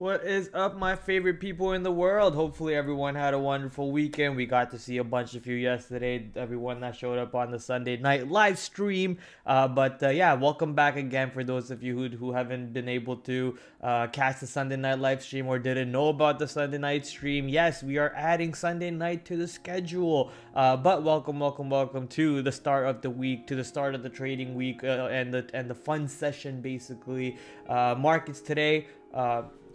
What is up, my favorite people in the world? Hopefully, everyone had a wonderful weekend. We got to see a bunch of you yesterday, everyone that showed up on the Sunday night live stream. Yeah, welcome back again for those of you who haven't been able to catch the Sunday night live stream or didn't know about the Sunday night stream. Yes, we are adding Sunday night to the schedule. But welcome to the start of the week, to the start of the trading week, and the fun session basically. Markets today.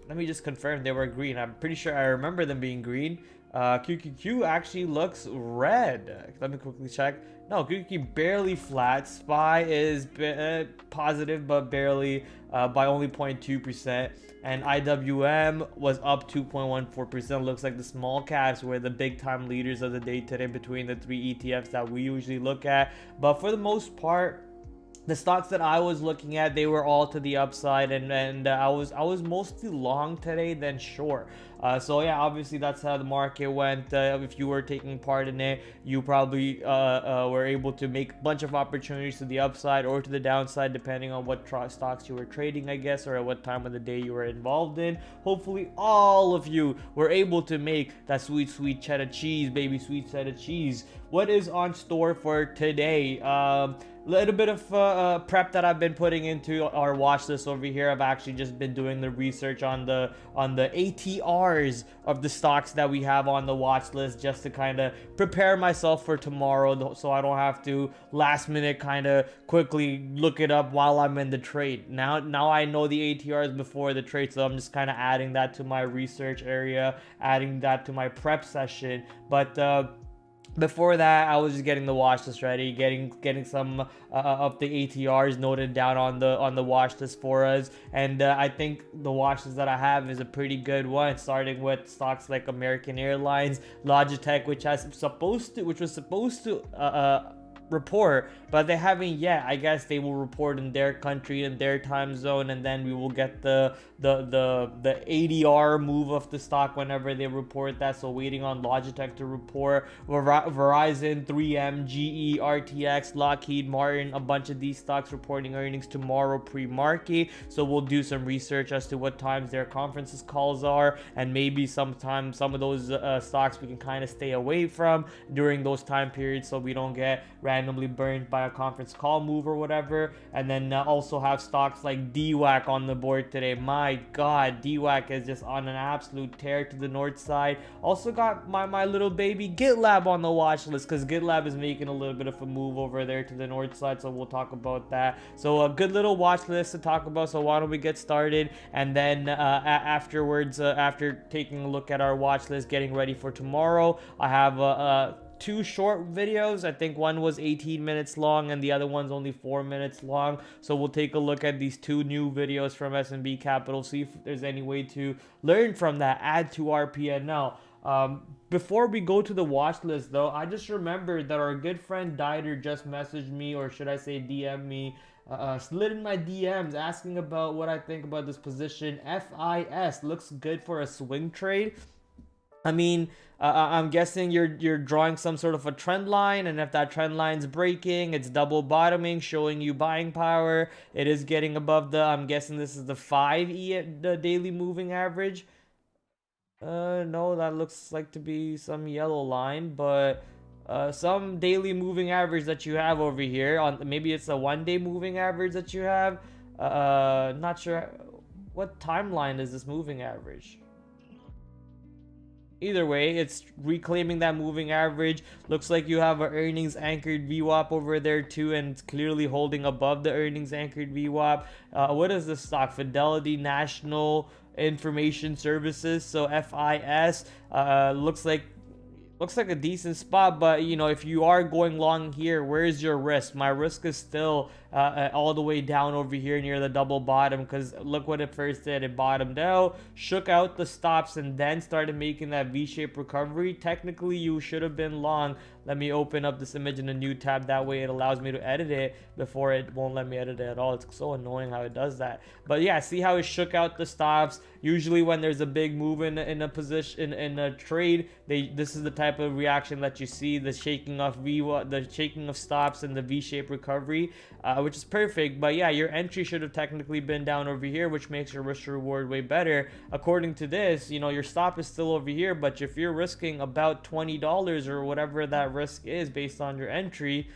Let me just confirm they were green. I'm pretty sure I remember them being green. QQQ actually looks red. Let me quickly check. No, QQQ barely flat. SPY is positive, but barely by only 0.2%. And IWM was up 2.14%. Looks like the small caps were the big time leaders of the day today between the three ETFs that we usually look at. But for the most part, the stocks that I was looking at, they were all to the upside, and I was mostly long today than short. So yeah, obviously that's how the market went. If you were taking part in it, you probably were able to make a bunch of opportunities to the upside or to the downside, depending on what stocks you were trading, I guess, or at what time of the day you were involved in. Hopefully, all of you were able to make that sweet cheddar cheese, baby, sweet cheddar cheese. What is on store for today? Little bit of prep that I've been putting into our watch list over here. I've actually just been doing the research on the ATRs of the stocks that we have on the watch list, just to kind of prepare myself for tomorrow, so I don't have to last minute kind of quickly look it up while I'm in the trade. Now I know the ATRs before the trade, so I'm just kind of adding that to my research area, adding that to my prep session. But before that, I was just getting the watch list ready, getting some of the ATRs noted down on the watch list for us. And I think the watch list that I have is a pretty good one, starting with stocks like American Airlines, Logitech, which was supposed to report, but they haven't yet. I guess they will report in their country, in their time zone, and then we will get the ADR move of the stock whenever they report that. So waiting on Logitech to report. Verizon, 3M, GE, RTX, Lockheed Martin, a bunch of these stocks reporting earnings tomorrow pre-market. So we'll do some research as to what times their conferences calls are, and maybe sometimes some of those stocks we can kind of stay away from during those time periods, so we don't get randomly burned by a conference call move or whatever. And then also have stocks like DWAC on the board today. My god, DWAC is just on an absolute tear to the north side. Also got my little baby GitLab on the watch list, because GitLab is making a little bit of a move over there to the north side, so we'll talk about that. So a good little watch list to talk about, so why don't we get started, and then afterwards, after taking a look at our watch list, getting ready for tomorrow, I have two short videos. I think one was 18 minutes long and the other one's only 4 minutes long. So we'll take a look at these two new videos from S&B Capital, see if there's any way to learn from that, add to our PNL. Before we go to the watch list though, I just remembered that our good friend Dieter just messaged me, or should I say DM me, slid in my DMs asking about what I think about this position. FIS looks good for a swing trade. I mean, I'm guessing you're drawing some sort of a trend line, and if that trend line's breaking, it's double bottoming, showing you buying power. It is getting above I'm guessing this is the 5E, the daily moving average. No, that looks like to be some yellow line, but some daily moving average that you have over here, on maybe it's a 1-day moving average that you have. Not sure what timeline is this moving average. Either way, it's reclaiming that moving average. Looks like you have an earnings anchored VWAP over there too, and it's clearly holding above the earnings anchored VWAP. What is the stock? Fidelity National Information Services, so FIS. Looks like a decent spot, but you know, if you are going long here, where's your risk? My risk is still all the way down over here near the double bottom, because look what it first did. It bottomed out, shook out the stops, and then started making that V-shaped recovery. Technically, you should have been long let me open up this image in a new tab. That way it allows me to edit it before it won't let me edit it at all. It's so annoying how it does that. But yeah, see how it shook out the stops. Usually when there's a big move in a position in a trade, this is the type of reaction that you see, the shaking of stops and the V-shaped recovery, which is perfect. But yeah, your entry should have technically been down over here, which makes your risk reward way better. According to this, you know, your stop is still over here, but if you're risking about $20 or whatever that risk is based on your entry,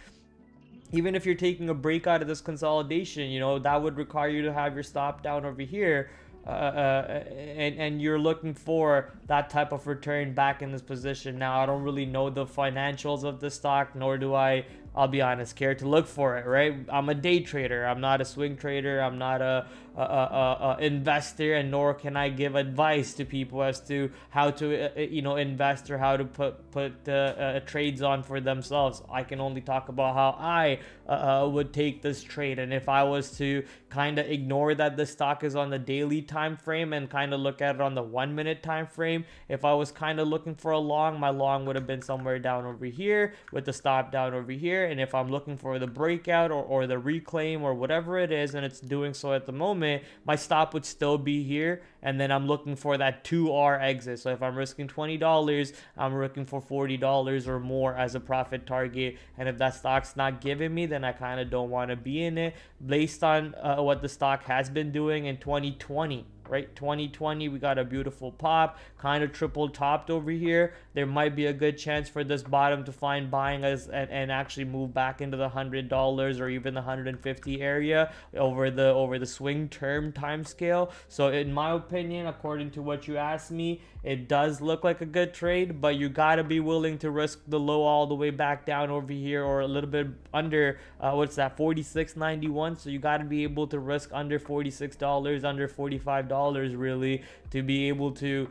even if you're taking a break out of this consolidation, you know, that would require you to have your stop down over here. And you're looking for that type of return back in this position. Now, I don't really know the financials of the stock, nor do I'll be honest, care to look for it, right? I'm a day trader. I'm not a swing trader. I'm not a investor, and nor can I give advice to people as to how to you know, invest or how to put trades on for themselves. I can only talk about how I would take this trade. And if I was to kind of ignore that the stock is on the daily time frame and kind of look at it on the 1 minute time frame, if I was kind of looking for a long, my long would have been somewhere down over here with the stop down over here. And if I'm looking for the breakout or the reclaim or whatever it is, and it's doing so at the moment, my stop would still be here, and then I'm looking for that 2R exit. So if I'm risking $20, I'm looking for $40 or more as a profit target. And if that stock's not giving me, then I kind of don't want to be in it based on what the stock has been doing in 2020. Right, 2020, we got a beautiful pop, kind of triple topped over here. There might be a good chance for this bottom to find buying us and actually move back into the $100 or even the 150 area over the swing term time scale. So in my opinion, according to what you asked me, it does look like a good trade, but you gotta be willing to risk the low all the way back down over here, or a little bit under what's that, 46.91. So you gotta be able to risk under $46, under $45 really, to be able to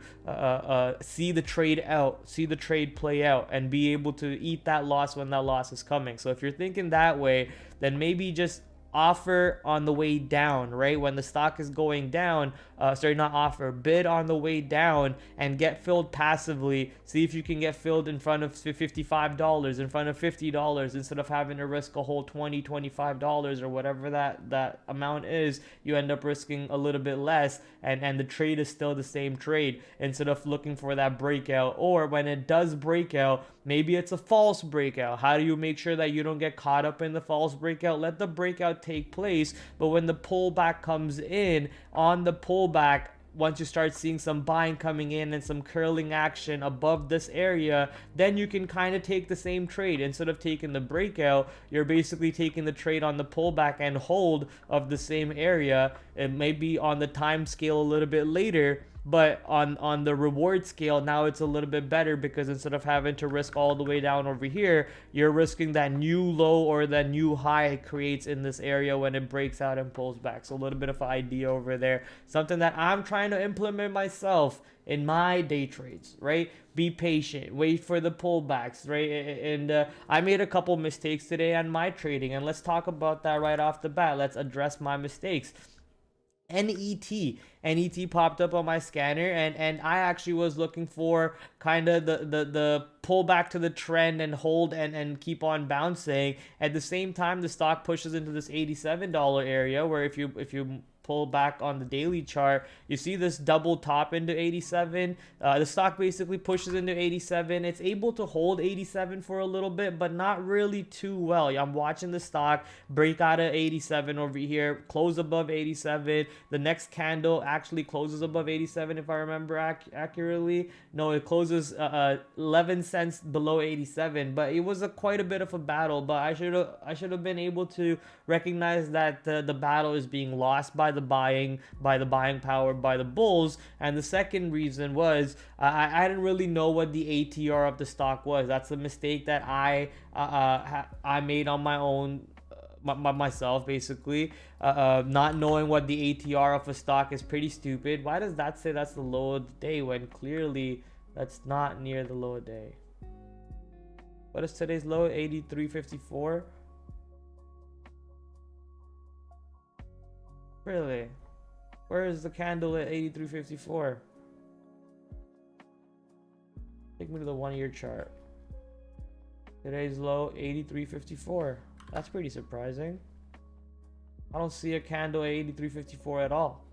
see the trade out, see the trade play out, and be able to eat that loss when that loss is coming. So if you're thinking that way, then maybe just offer on the way down, right? When the stock is going down, not offer, bid on the way down and get filled passively. See if you can get filled in front of $55, in front of $50, instead of having to risk a whole $20, $25 or whatever that amount is. You end up risking a little bit less, and the trade is still the same trade, instead of looking for that breakout. Or when it does break out, maybe it's a false breakout. How do you make sure that you don't get caught up in the false breakout? Let the breakout take place, but when the pullback comes in, on the pullback, once you start seeing some buying coming in and some curling action above this area, then you can kind of take the same trade. Instead of taking the breakout, you're basically taking the trade on the pullback and hold of the same area. It may be on the time scale a little bit later, but on the reward scale, now it's a little bit better, because instead of having to risk all the way down over here, you're risking that new low or that new high it creates in this area when it breaks out and pulls back. So a little bit of an idea over there, something that I'm trying to implement myself in my day trades, right? Be patient, wait for the pullbacks, right? And I made a couple mistakes today on my trading, and let's talk about that right off the bat. Let's address my mistakes. NET popped up on my scanner, and I actually was looking for kind of the pullback to the trend and hold and keep on bouncing. At the same time, the stock pushes into this $87 area, where if you pull back on the daily chart, you see this double top into 87. The stock basically pushes into 87. It's able to hold 87 for a little bit, but not really too well. I'm watching the stock break out of 87 over here, close above 87. The next candle actually closes above 87, if I remember accurately. No, it closes 11 cents below 87, but it was quite a bit of a battle. But I should have been able to recognize that the battle is being lost by the buying power by the bulls. And the second reason was I didn't really know what the ATR of the stock was. That's a mistake that I made on my own, myself, basically. Not knowing what the ATR of a stock is pretty stupid. Why does that say that's the low of the day when clearly that's not near the low of the day? What is today's low? 83.54. Really? Where is the candle at 83.54? Take me to the 1 year chart. Today's low 83.54. That's pretty surprising. I don't see a candle at 83.54 at all.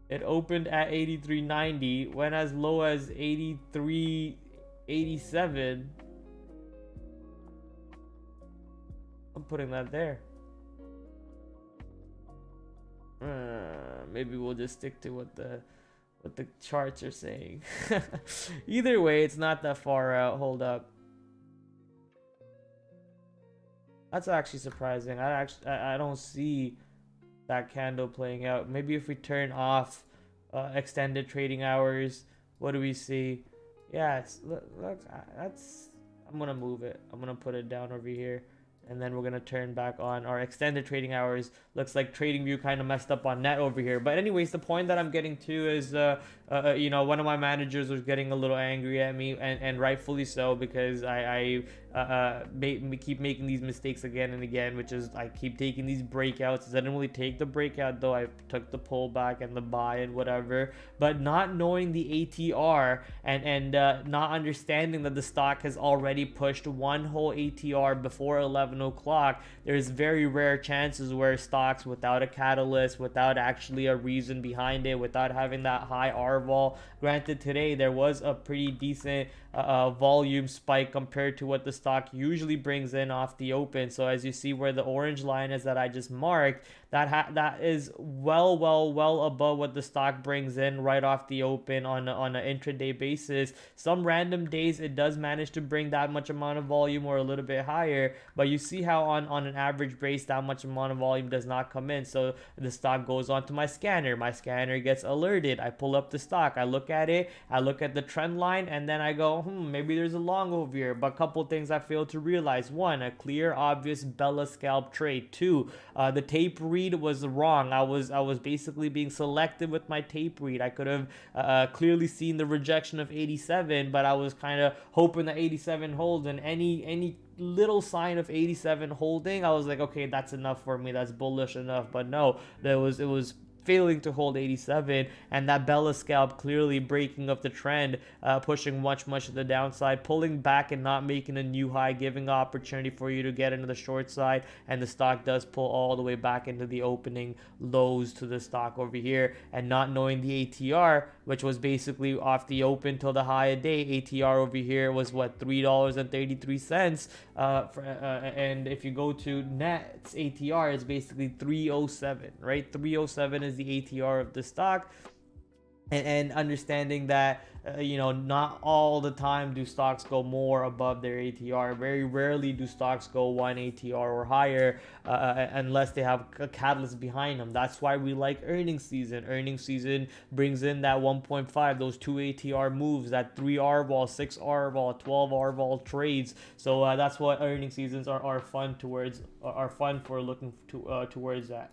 It opened at 83.90, went as low as 83.87. I'm putting that there. Maybe we'll just stick to what the charts are saying. Either way, it's not that far out. Hold up. That's actually surprising. I don't see that candle playing out. Maybe if we turn off extended trading hours, what do we see? Yeah, look, that's. I'm gonna move it. I'm gonna put it down over here, and then we're gonna turn back on our extended trading hours. Looks like TradingView kind of messed up on net over here. But anyways, the point that I'm getting to is you know, one of my managers was getting a little angry at me, and rightfully so, because I keep making these mistakes again and again, which is I keep taking these breakouts. I didn't really take the breakout though. I took the pullback and the buy and whatever, but not knowing the ATR and not understanding that the stock has already pushed one whole ATR before 11 o'clock. There's very rare chances where stocks without a catalyst, without actually a reason behind it, without having that high R vol. Granted, today there was a pretty decent volume spike compared to what the stock usually brings in off the open. So as you see where the orange line is that I just marked, that is well above what the stock brings in right off the open on an intraday basis. Some random days it does manage to bring that much amount of volume or a little bit higher, but you see how on an average base that much amount of volume does not come in. So the stock goes onto my scanner gets alerted. I pull up the stock, I look at it, I look at the trend line, and then I go, maybe there's a long over here. But a couple things I failed to realize: one, a clear obvious Bella scalp trade. Two, the tape read was wrong. I was basically being selective with my tape read. I could have clearly seen the rejection of 87, but I was kind of hoping that 87 holds, and any little sign of 87 holding, I was like, okay, that's enough for me, that's bullish enough. But no, it was failing to hold 87, and that Bella scalp clearly breaking up the trend, pushing much to the downside, pulling back and not making a new high, giving opportunity for you to get into the short side, and the stock does pull all the way back into the opening lows to the stock over here. And not knowing the ATR, which was basically off the open till the high a day, ATR over here was what, $3.33, and if you go to net's ATR, it's basically 307, right? 307 is the ATR of the stock. And understanding that you know, not all the time do stocks go more above their ATR. Very rarely do stocks go one ATR or higher unless they have a catalyst behind them. That's why we like earnings season. Earnings season brings in that 1.5, those 2 ATR moves, that 3 R vol, 6 R vol, 12 R vol trades. So that's what earnings seasons are fun towards, are fun for looking towards that.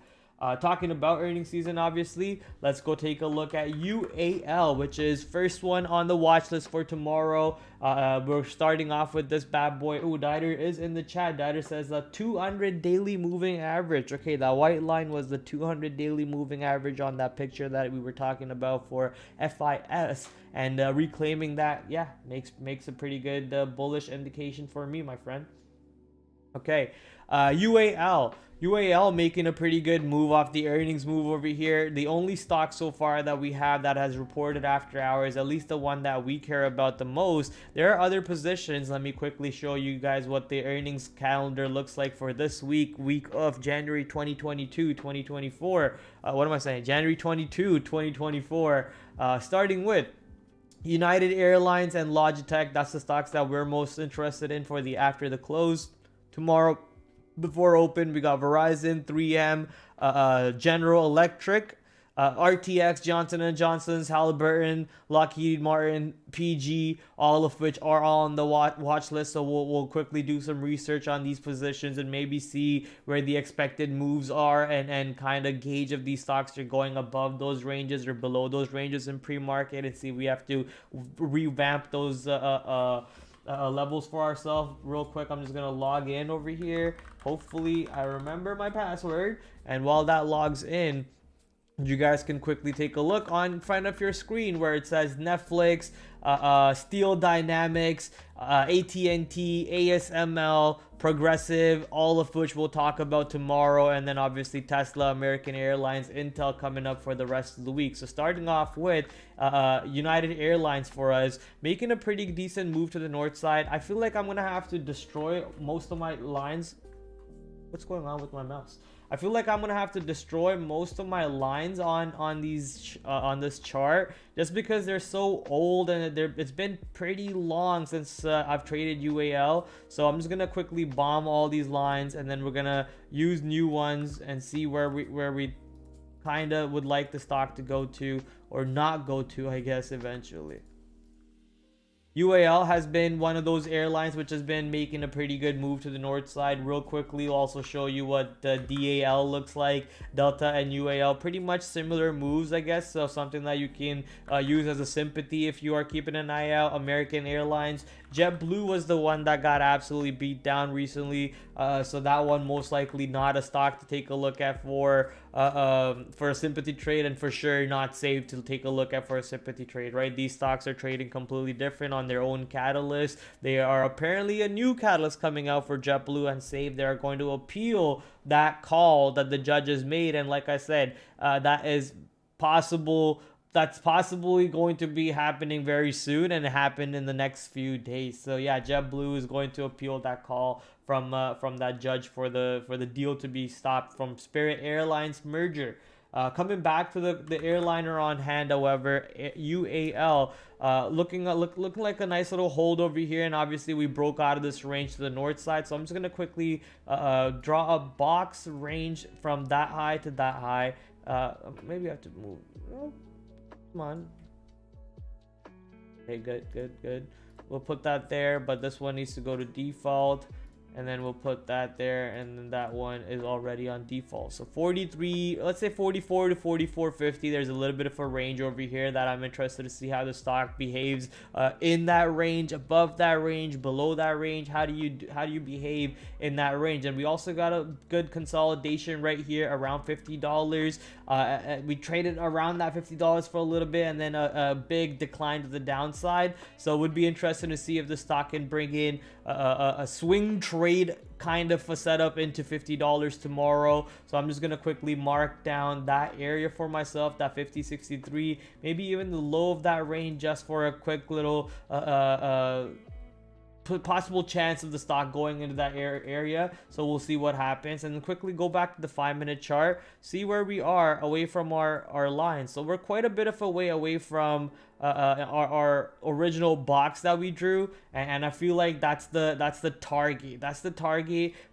Talking about earnings season, obviously, let's go take a look at UAL, which is first one on the watch list for tomorrow. We're starting off with this bad boy. Oh, Dider is in the chat. Dider says the 200 daily moving average. Okay, that white line was the 200 daily moving average on that picture that we were talking about for FIS. And reclaiming that, yeah, makes a pretty good bullish indication for me, my friend. Okay, UAL making a pretty good move off the earnings move over here. The only stock so far that we have that has reported after hours, at least the one that we care about the most. There are other positions. Let me quickly show you guys what the earnings calendar looks like for this week of January 2022, 2024. What am I saying? January 22, 2024. Starting with United Airlines and Logitech. That's the stocks that we're most interested in for the after the close. Tomorrow, before open, we got Verizon, 3M, General Electric, RTX, Johnson & Johnson's, Halliburton, Lockheed Martin, PG, all of which are on the watch list. So we'll quickly do some research on these positions and maybe see where the expected moves are and kind of gauge if these stocks are going above those ranges or below those ranges in pre-market, and see if we have to revamp those levels for ourselves real quick. I'm just gonna log in over here. Hopefully I remember my password, and while that logs in, You guys can quickly take a look on front of your screen where it says Netflix, Steel Dynamics, AT&T, ASML, Progressive, all of which we'll talk about tomorrow, and then obviously Tesla, American Airlines, Intel coming up for the rest of the week. So starting off with United Airlines for us, making a pretty decent move to the north side. I feel like I'm gonna have to destroy most of my lines. What's going on with my mouse? I feel like I'm gonna have to destroy most of my lines on this chart, just because they're so old and it's been pretty long since I've traded UAL. So I'm just gonna quickly bomb all these lines, and then we're gonna use new ones and see where we kind of would like the stock to go to, or not go to, I guess, eventually. UAL has been one of those airlines which has been making a pretty good move to the north side. Real quickly, we'll also show you what the DAL looks like. Delta and UAL, pretty much similar moves, I guess. So something that you can use as a sympathy if you are keeping an eye out. American Airlines, JetBlue was the one that got absolutely beat down recently. So that one most likely not a stock to take a look at for a sympathy trade, and for sure not safe to take a look at for a sympathy trade, right? These stocks are trading completely different on their own catalyst. They are apparently a new catalyst coming out for JetBlue and Save. They are going to appeal that call that the judges made, and like I said, that is possible. That's possibly going to be happening very soon, and it happened in the next few days. So yeah, JetBlue is going to appeal that call from that judge for the deal to be stopped from Spirit Airlines merger. Coming back to the airliner on hand, however, UAL looking like a nice little hold over here, and obviously we broke out of this range to the north side. So I'm just gonna quickly draw a box range from that high to that high. Maybe I have to move. Come on. Okay, good. We'll put that there, but this one needs to go to default. And then we'll put that there, and then that one is already on default. So 43, let's say 44 to 44.50. There's a little bit of a range over here that I'm interested to see how the stock behaves in that range, above that range, below that range. How do you behave in that range? And we also got a good consolidation right here around $50. We traded around that $50 for a little bit, and then a big decline to the downside. So it would be interesting to see if the stock can bring in a swing trade kind of a setup into $50 tomorrow. So I'm just gonna quickly mark down that area for myself, that 50.63, maybe even the low of that range, just for a quick little possible chance of the stock going into that area. So we'll see what happens, and then quickly go back to the 5-minute chart, see where we are away from our line. So we're quite a bit of a way away from our original box that we drew, and I feel like that's the target.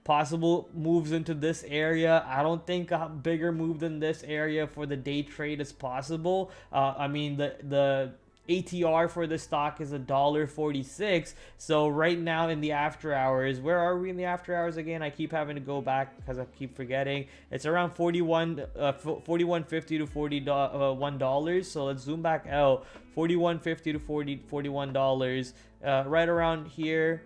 Possible moves into this area. I don't think a bigger move than this area for the day trade is possible. I mean, the ATR for the stock is $1.46. So right now in the after hours, where are we in the after hours again? I keep having to go back because I keep forgetting. It's around $41.50 to $41. So let's zoom back out. $41.50 to $41. Right around here,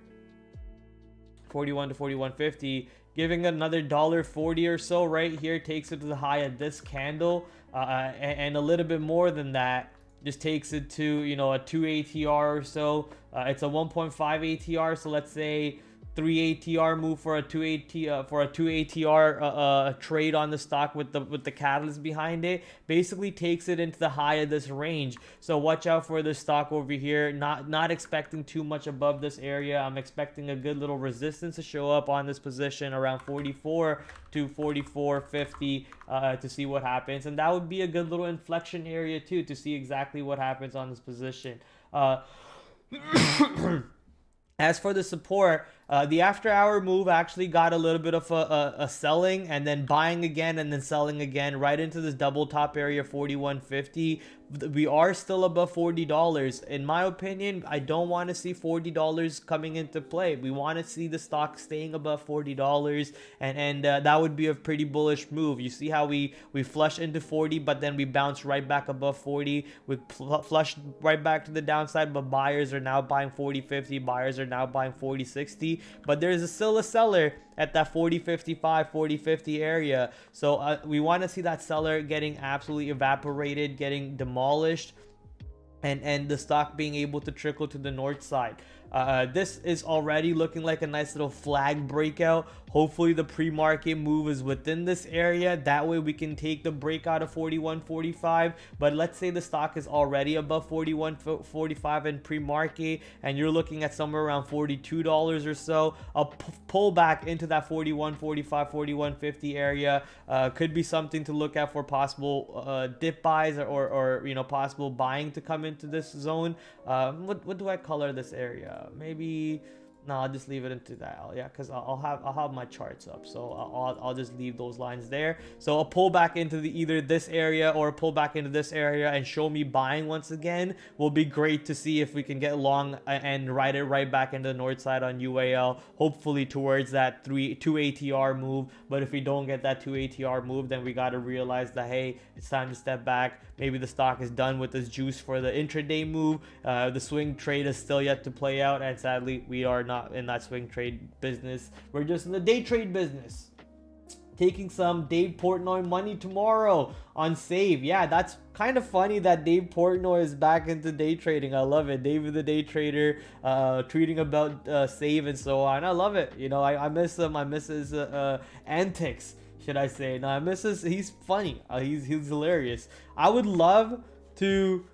41 to 41.50. Giving another $1.40 or so right here takes it to the high of this candle, and a little bit more than that just takes it to, you know, a 2 ATR or so. It's a 1.5 ATR, so let's say 3 ATR move for a 2 ATR trade on the stock with the catalyst behind it basically takes it into the high of this range. So watch out for the stock over here. Not expecting too much above this area. I'm expecting a good little resistance to show up on this position around 44 to 44.50 to see what happens, and that would be a good little inflection area too to see exactly what happens on this position. As for the support, the after hour move actually got a little bit of a selling, and then buying again, and then selling again right into this double top area, 41.50. We are still above $40. In my opinion, I don't want to see $40 coming into play. We want to see the stock staying above $40, and that would be a pretty bullish move. You see how we flush into 40, but then we bounce right back above 40. We flush right back to the downside, but buyers are now buying 40.50. Buyers are now buying 40.60, but there's still a seller at that 40.55, 40.50 area. So we want to see that seller getting absolutely evaporated, getting demolished, and the stock being able to trickle to the north side. This is already looking like a nice little flag breakout. Hopefully the pre-market move is within this area. That way we can take the breakout of 41.45. But let's say the stock is already above 41.45 in pre-market, and you're looking at somewhere around $42 or so. A pull back into that 41.45, 41.50 area could be something to look at for possible dip buys, or you know, possible buying to come into this zone. What do I color this area? Maybe no, I'll just leave it into that. Yeah, because I'll have my charts up, so I'll just leave those lines there. So a pull back into either this area or a pull back into this area and show me buying once again will be great to see if we can get long and ride it right back into the north side on UAL, hopefully towards that 2 ATR move. But if we don't get that 2 ATR move, then we got to realize that, hey, it's time to step back. Maybe the stock is done with this juice for the intraday move. The swing trade is still yet to play out, and sadly we are not in that swing trade business. We're just in the day trade business. Taking some Dave Portnoy money tomorrow on Save. Yeah, that's kind of funny that Dave Portnoy is back into day trading. I love it. David the Day Trader tweeting about Save and so on. I love it. You know, I miss him. I miss his antics, should I say. No, I miss his, he's funny. He's hilarious. I would love to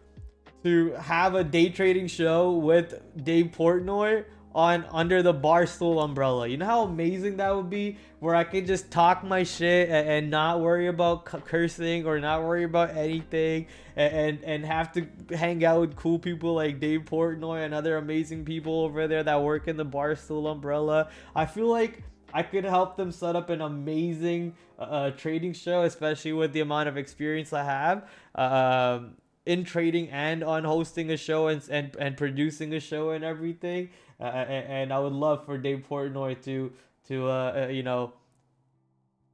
have a day trading show with Dave Portnoy on under the Barstool umbrella. You know how amazing that would be, where I could just talk my shit and not worry about cursing or not worry about anything, and have to hang out with cool people like Dave Portnoy and other amazing people over there that work in the Barstool umbrella. I feel like I could help them set up an amazing trading show, especially with the amount of experience I have in trading and on hosting a show and producing a show and everything. And I would love for Dave Portnoy to you know,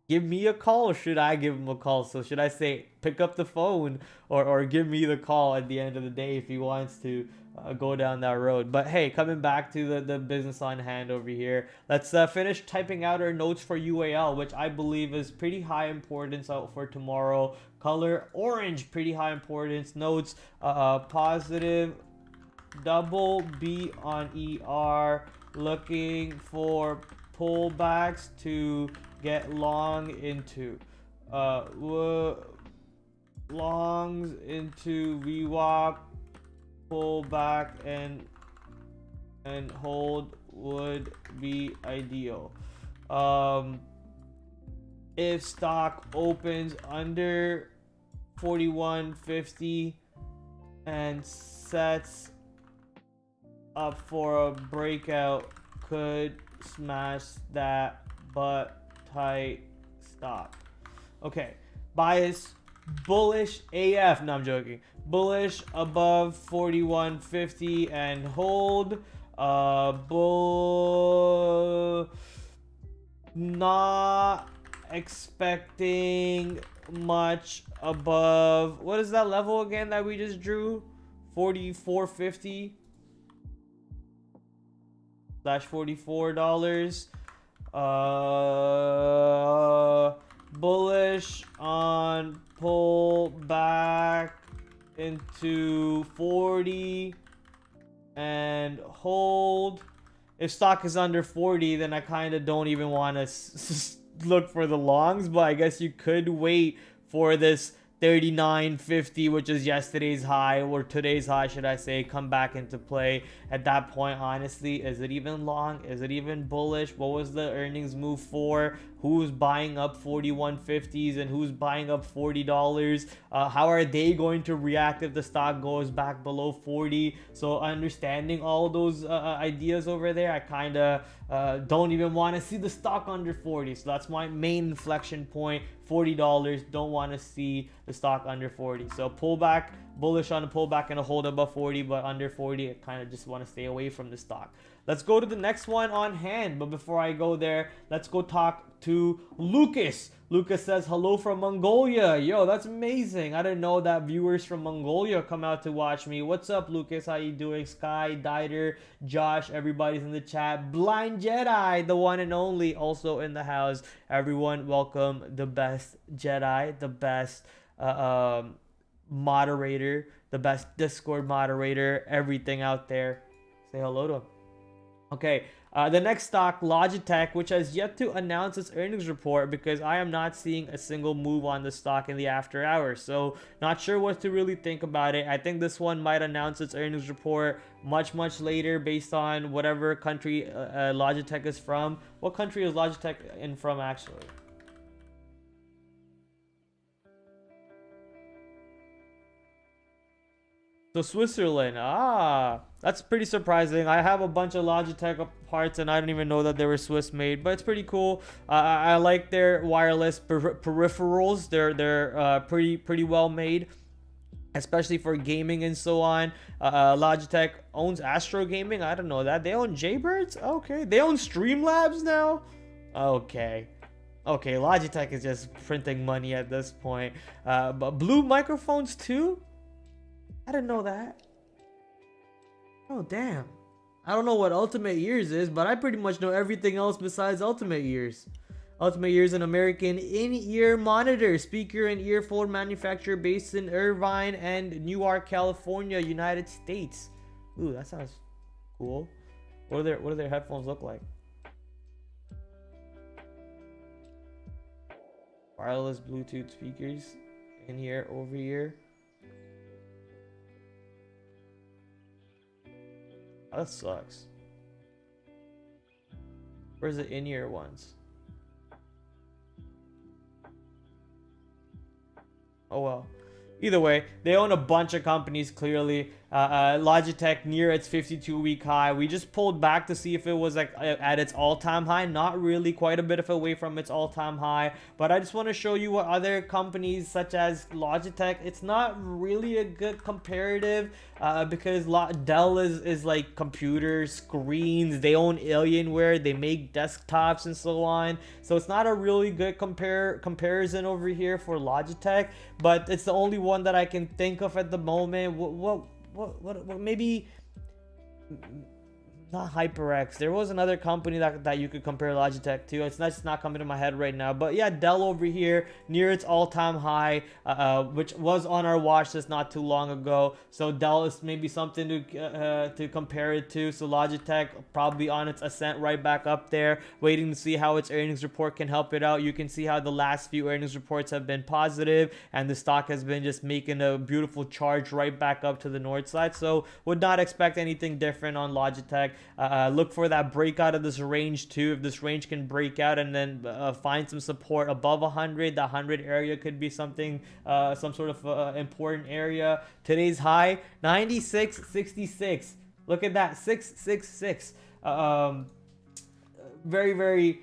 give me a call, or should I give him a call? So should I say pick up the phone, or give me the call at the end of the day if he wants to go down that road? But hey, coming back to the business on hand over here, let's finish typing out our notes for UAL, which I believe is pretty high importance out for tomorrow. Color orange, pretty high importance. Notes positive double B on ER, looking for pullbacks to get long into longs into VWAP, pullback and hold would be ideal. If stock opens under 41.50 and sets up for a breakout, could smash that but tight stop. Okay, bias bullish AF. No, I'm joking. Bullish above 41.50 and hold. Bull not expecting much above, what is that level again that we just drew? 44.50 / $44. Bullish on pull back into 40 and hold. If stock is under 40, then I kind of don't even want to look for the longs, but I guess you could wait for this 39.50, which is yesterday's high, or today's high, should I say, come back into play. At that point, honestly, is it even long? Is it even bullish? What was the earnings move for? Who's buying up 41.50s and who's buying up $40? How are they going to react if the stock goes back below 40? So understanding all those ideas over there, I kind of don't even want to see the stock under 40. So that's my main inflection point. $40, don't want to see the stock under 40. So pullback, bullish on a pullback and a hold above 40, but under 40, I kind of just want to stay away from the stock. Let's go to the next one on hand. But before I go there, let's go talk to Lucas. Lucas says, hello from Mongolia. Yo, that's amazing. I didn't know that viewers from Mongolia come out to watch me. What's up, Lucas? How you doing? Sky, Dieter, Josh, everybody's in the chat. Blind Jedi, the one and only, also in the house. Everyone, welcome the best Jedi, the best moderator, the best Discord moderator, everything out there. Say hello to him. Okay, the next stock, Logitech, which has yet to announce its earnings report because I am not seeing a single move on the stock in the after hours. So not sure what to really think about it. I think this one might announce its earnings report much later based on whatever country Logitech is from. What country is Logitech in from actually? So Switzerland, that's pretty surprising. I have a bunch of Logitech parts and I didn't even know that they were Swiss made, but it's pretty cool. I like their wireless peripherals. They're pretty well made, especially for gaming and so on. Logitech owns Astro Gaming. I don't know that. They own Jaybirds? Okay. They own Streamlabs now? Okay. Okay, Logitech is just printing money at this point. But Blue microphones too? I didn't know that. Oh, damn. I don't know what Ultimate Ears is, but I pretty much know everything else besides Ultimate Ears. Ultimate Ears, an American in-ear monitor, speaker and earphone manufacturer based in Irvine and Newark, California, United States. Ooh, that sounds cool. What do their headphones look like? Wireless Bluetooth speakers in here, over here. Oh, that sucks. Where's the in-ear ones? Oh well. Either way, they own a bunch of companies clearly. Logitech near its 52-week high. We just pulled back to see if it was like at its all-time high. Not really, quite a bit of away from its all-time high. But I just want to show you what other companies such as Logitech. It's not really a good comparative because Dell is like computer screens. They own Alienware. They make desktops and so on. So it's not a really good comparison over here for Logitech. But it's the only one that I can think of at the moment. What maybe not HyperX. There was another company that you could compare Logitech to. It's not coming to my head right now. But yeah, Dell over here near its all-time high, which was on our watch list not too long ago. So Dell is maybe something to compare it to. So Logitech probably on its ascent right back up there, waiting to see how its earnings report can help it out. You can see how the last few earnings reports have been positive, and the stock has been just making a beautiful charge right back up to the north side. So would not expect anything different on Logitech. Look for that breakout of this range too. If this range can break out and then find some support above 100, the 100 area could be something, some sort of important area. Today's high 96.66. Look at that, 666. Very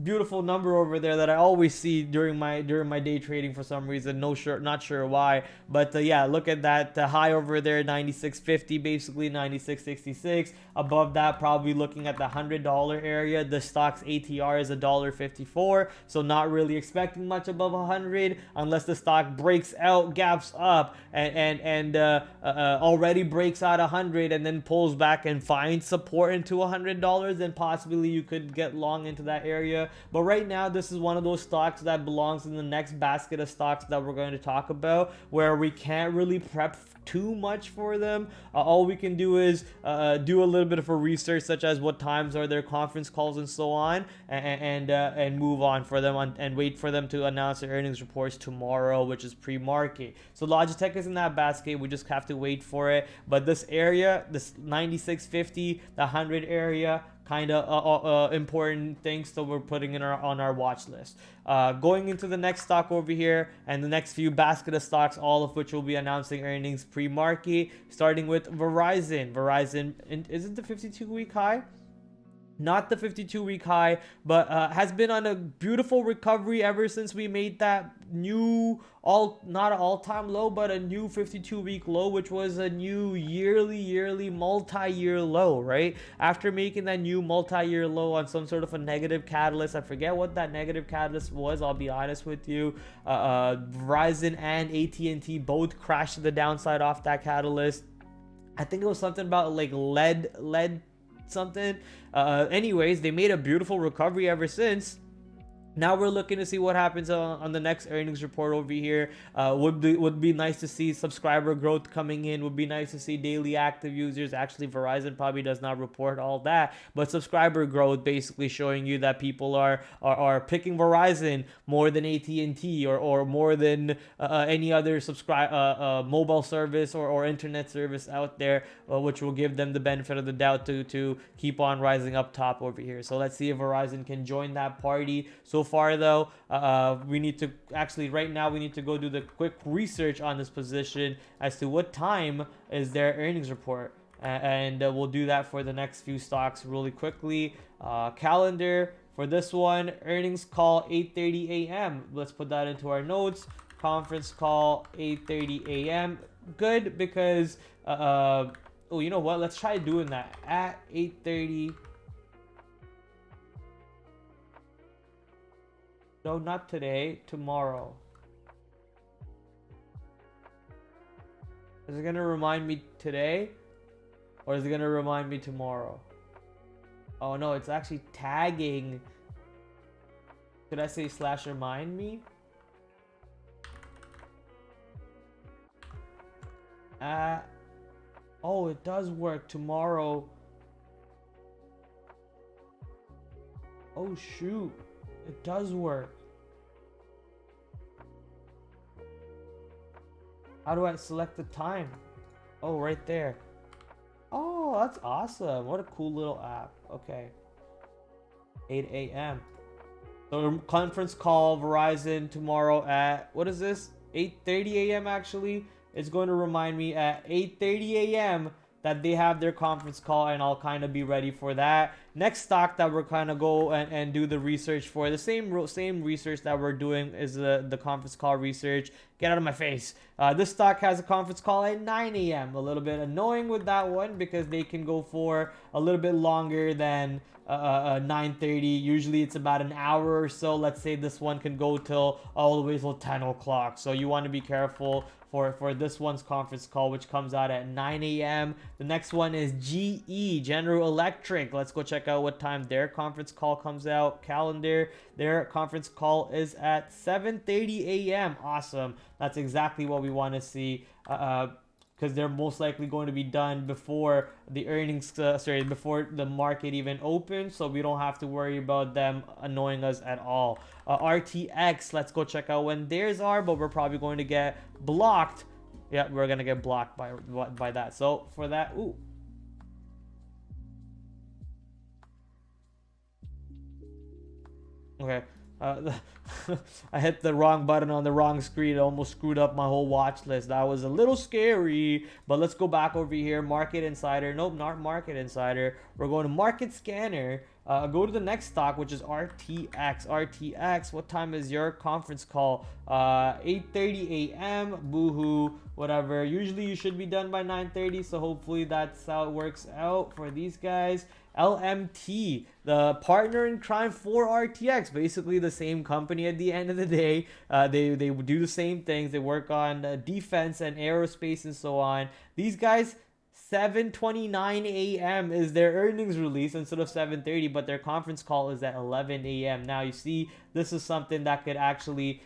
beautiful number over there that I always see during my day trading for some reason. Not sure why, but yeah, look at that high over there, 96.50, basically 96.66. Above that, probably looking at the $100 area. The stock's ATR is $1.54, so not really expecting much above 100 unless the stock breaks out, gaps up, and already breaks out 100 and then pulls back and finds support into $100. Then possibly you could get long into that area. But right now, this is one of those stocks that belongs in the next basket of stocks that we're going to talk about, where we can't really prep too much for them. All we can do is do a little bit of a research, such as what times are their conference calls and so on, and move on for them and wait for them to announce their earnings reports tomorrow, which is pre-market. So Logitech is in that basket. We just have to wait for it. But this area, this 96.50, the 100 area, kind of important things that we're putting in on our watch list. Going into the next stock over here and the next few basket of stocks, all of which will be announcing earnings pre-market, starting with Verizon. Verizon, is it the 52-week high? Not the 52-week high, but has been on a beautiful recovery ever since we made that not an all-time low, but a new 52-week low, which was a new yearly multi-year low, right? After making that new multi-year low on some sort of a negative catalyst, I forget what that negative catalyst was, I'll be honest with you. Verizon and AT&T both crashed to the downside off that catalyst. I think it was something about like lead something. Anyways, they made a beautiful recovery ever since. Now we're looking to see what happens on the next earnings report over here. Would be nice to see subscriber growth coming in. Would be nice to see daily active users. Actually, Verizon probably does not report all that, but subscriber growth basically showing you that people are picking Verizon more than AT&T or more than any other mobile service or internet service out there, which will give them the benefit of the doubt to keep on rising up top over here. So let's see if Verizon can join that party. So far though, we need to right now we need to go do the quick research on this position as to what time is their earnings report, and we'll do that for the next few stocks really quickly. Calendar for this one, earnings call 8:30 a.m. Let's put that into our notes. Conference call 8:30 a.m. Good, because oh, you know what, let's try doing that at 8:30. No, not today, tomorrow. Is it gonna remind me today? Or is it gonna remind me tomorrow? Oh no, it's actually tagging. Could I say /remind me? Oh, it does work tomorrow. Oh shoot. It does work. How do I select the time? Oh, right there. Oh, that's awesome. What a cool little app. Okay. 8 a.m. So conference call Verizon tomorrow at, what is this? 8:30 a.m. actually. It's going to remind me at 8:30 a.m. that they have their conference call, and I'll kind of be ready for that. Next stock that we're kind of go and do the research for, the same research that we're doing is the conference call research. Get out of my face. This stock has a conference call at 9 a.m. A little bit annoying with that one because they can go for a little bit longer than 9:30. Usually it's about an hour or so. Let's say this one can go till all the way till 10 o'clock. So you want to be careful for this one's conference call, which comes out at 9 a.m. The next one is GE, General Electric. Let's go check out what time their conference call comes out. Calendar, their conference call is at 7:30 a.m. Awesome. That's exactly what we want to see. Because they're most likely going to be done before the earnings, before the market even opens, so we don't have to worry about them annoying us at all. RTX, let's go check out when theirs are, but we're probably going to get blocked. Yeah, we're gonna get blocked by that. So for that, ooh. Okay. I hit the wrong button on the wrong screen. It almost screwed up my whole watch list. That was a little scary. But let's go back over here. Market Insider. Nope, not Market Insider. We're going to Market Scanner. Go to the next stock, which is RTX. RTX, what time is your conference call? 8:30 a.m. Boohoo, whatever. Usually you should be done by 9:30, so hopefully that's how it works out for these guys. LMT, the partner in crime for RTX, basically the same company at the end of the day. They do the same things. They work on defense and aerospace and so on. These guys, 7:29 a.m. is their earnings release instead of 7:30, but their conference call is at 11 a.m. Now you see, this is something that could actually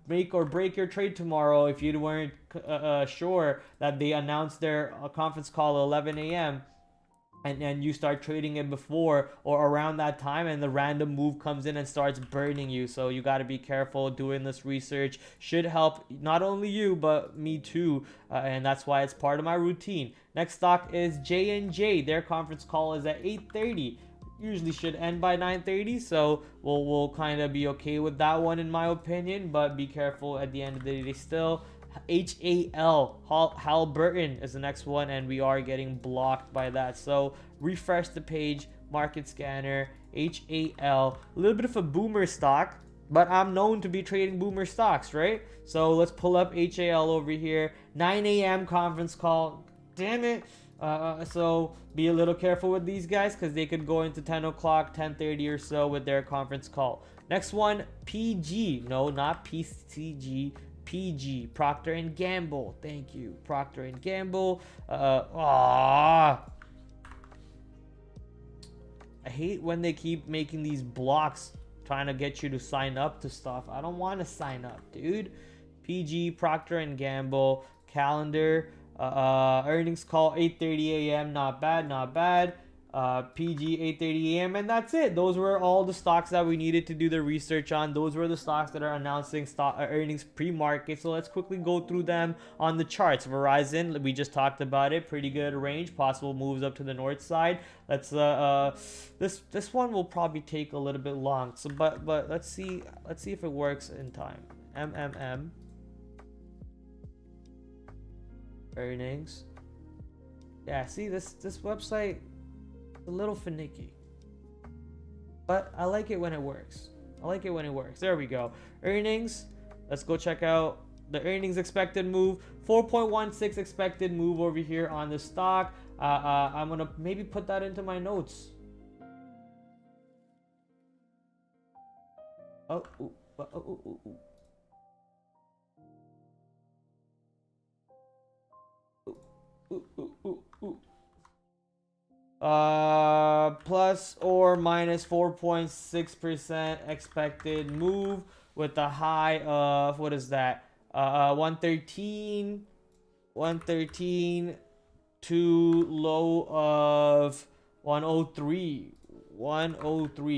make or break your trade tomorrow if you weren't sure that they announced their conference call at 11 a.m. and then you start trading it before or around that time, and the random move comes in and starts burning you. So you got to be careful. Doing this research should help not only you but me too, and that's why it's part of my routine. Next stock is J&J. Their conference call is at 8:30. Usually should end by 9:30, so we'll kind of be okay with that one in my opinion, but be careful at the end of the day still. HAL, Halliburton is the next one, and we are getting blocked by that. So refresh the page, Market Scanner, HAL, a little bit of a boomer stock but I'm known to be trading boomer stocks, right? So let's pull up HAL over here. 9 a.m. conference call. Damn it. So be a little careful with these guys because they could go into 10 o'clock, 10:30 or so with their conference call. Next one, PG. No, not PCG. PG, Procter and Gamble. Thank you, Procter and Gamble. I hate when they keep making these blocks trying to get you to sign up to stuff. I don't want to sign up, dude. PG, Procter and Gamble, calendar, earnings call 8:30 a.m. Not bad, not bad. PG 8:30 a.m. and that's it. Those were all the stocks that we needed to do the research on. Those were the stocks that are announcing stock earnings pre-market. So let's quickly go through them on the charts. Verizon, we just talked about it. Pretty good range. Possible moves up to the north side. Let's this one will probably take a little bit long. So but let's see if it works in time. MMM earnings. Yeah, see this website. A little finicky, but I like it when it works. There we go. Earnings. Let's go check out the earnings expected move. 4.16 expected move over here on the stock. I'm gonna maybe put that into my notes. Oh, ooh, ooh, ooh, ooh. Plus or minus 4.6% expected move with a high of, what is that? 113 to low of 103.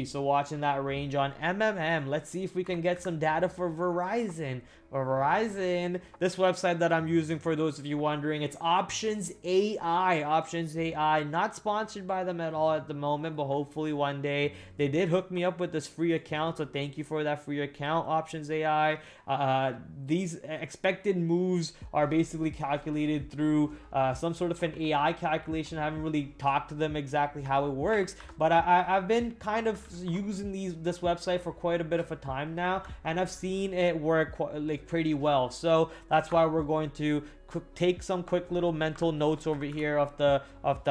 So watching that range on MMM. Let's see if we can get some data for Verizon. This website that I'm using, for those of you wondering, it's Options AI. Not sponsored by them at all at the moment, but hopefully one day. They did hook me up with this free account, so thank you for that free account, Options AI. These expected moves are basically calculated through some sort of an AI calculation. I haven't really talked to them exactly how it works, but I've been kind of using this website for quite a bit of a time now, and I've seen it work pretty well. So that's why we're going to take some quick little mental notes over here of the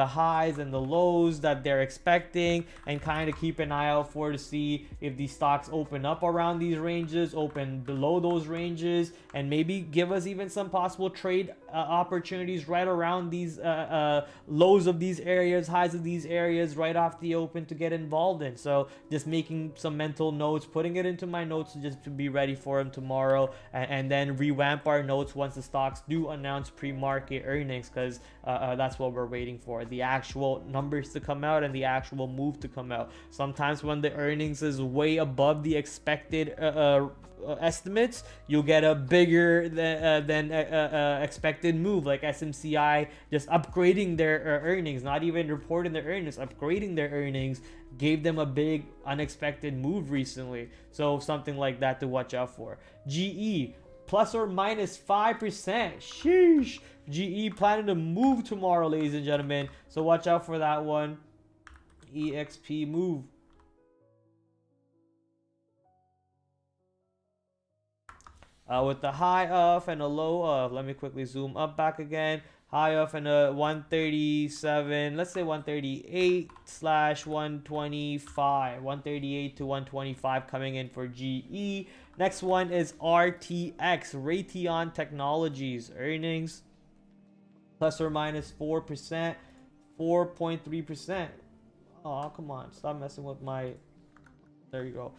highs and the lows that they're expecting, and kind of keep an eye out for to see if these stocks open up around these ranges, open below those ranges, and maybe give us even some possible trade opportunities right around these lows of these areas, highs of these areas, right off the open to get involved in. So just making some mental notes, putting it into my notes just to be ready for them tomorrow, and then revamp our notes once the stocks do announce pre-market earnings, because that's what we're waiting for, the actual numbers to come out and the actual move to come out. Sometimes when the earnings is way above the expected estimates, you'll get a bigger than expected move, like SMCI just upgrading their earnings, not even reporting their earnings, upgrading their earnings, gave them a big unexpected move recently. So something like that to watch out for. GE plus or minus 5%. Sheesh. GE planning to move tomorrow, ladies and gentlemen. So watch out for that one. EXP move. With the high of and a low of. Let me quickly zoom up back again. High of and a 137. Let's say 138 / 125. 138 to 125 coming in for GE. Next one is RTX, Raytheon Technologies. Earnings plus or minus 4%, 4.3%. Oh, come on. Stop messing with my... There you go.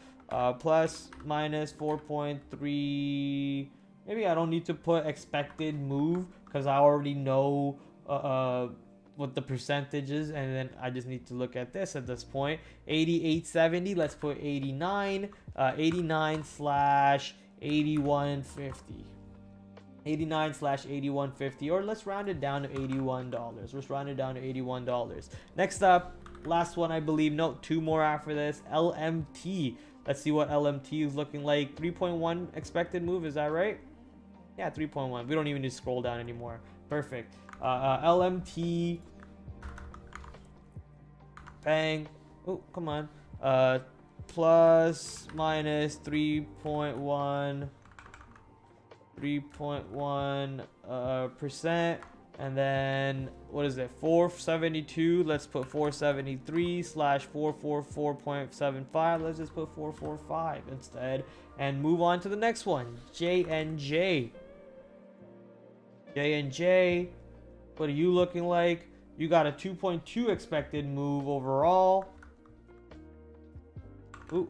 Plus minus 4.3. Maybe I don't need to put expected move because I already know what the percentage is, and then I just need to look at this at this point. 88.70. Let's put 89. 89 / 81.50. 89 / 81.50, or let's round it down to $81. Let's round it down to $81. Next up, last one, I believe. No, two more after this. LMT. Let's see what LMT is looking like. 3.1 expected move, is that right? Yeah, 3.1. We don't even need to scroll down anymore. Perfect. LMT. Bang. Oh, come on. plus minus 3.1 percent, and then what is it, 472? Let's put 473 slash 444.75. Let's just put 445 instead and move on to the next one. J&J. J&J, what are you looking like? You got a 2.2 expected move overall. Ooh,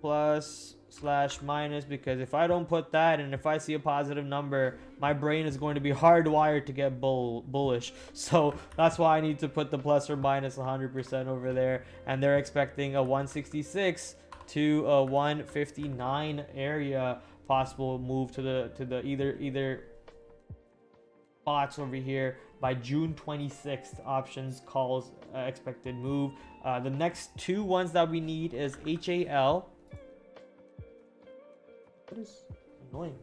plus slash minus, because if I don't put that and if I see a positive number, my brain is going to be hardwired to get bullish. So that's why I need to put the plus or minus 100% over there. And they're expecting a 166 to a 159 area possible move to the either spots over here by June 26th. Options, calls, expected move. The next two ones that we need is HAL. What is annoying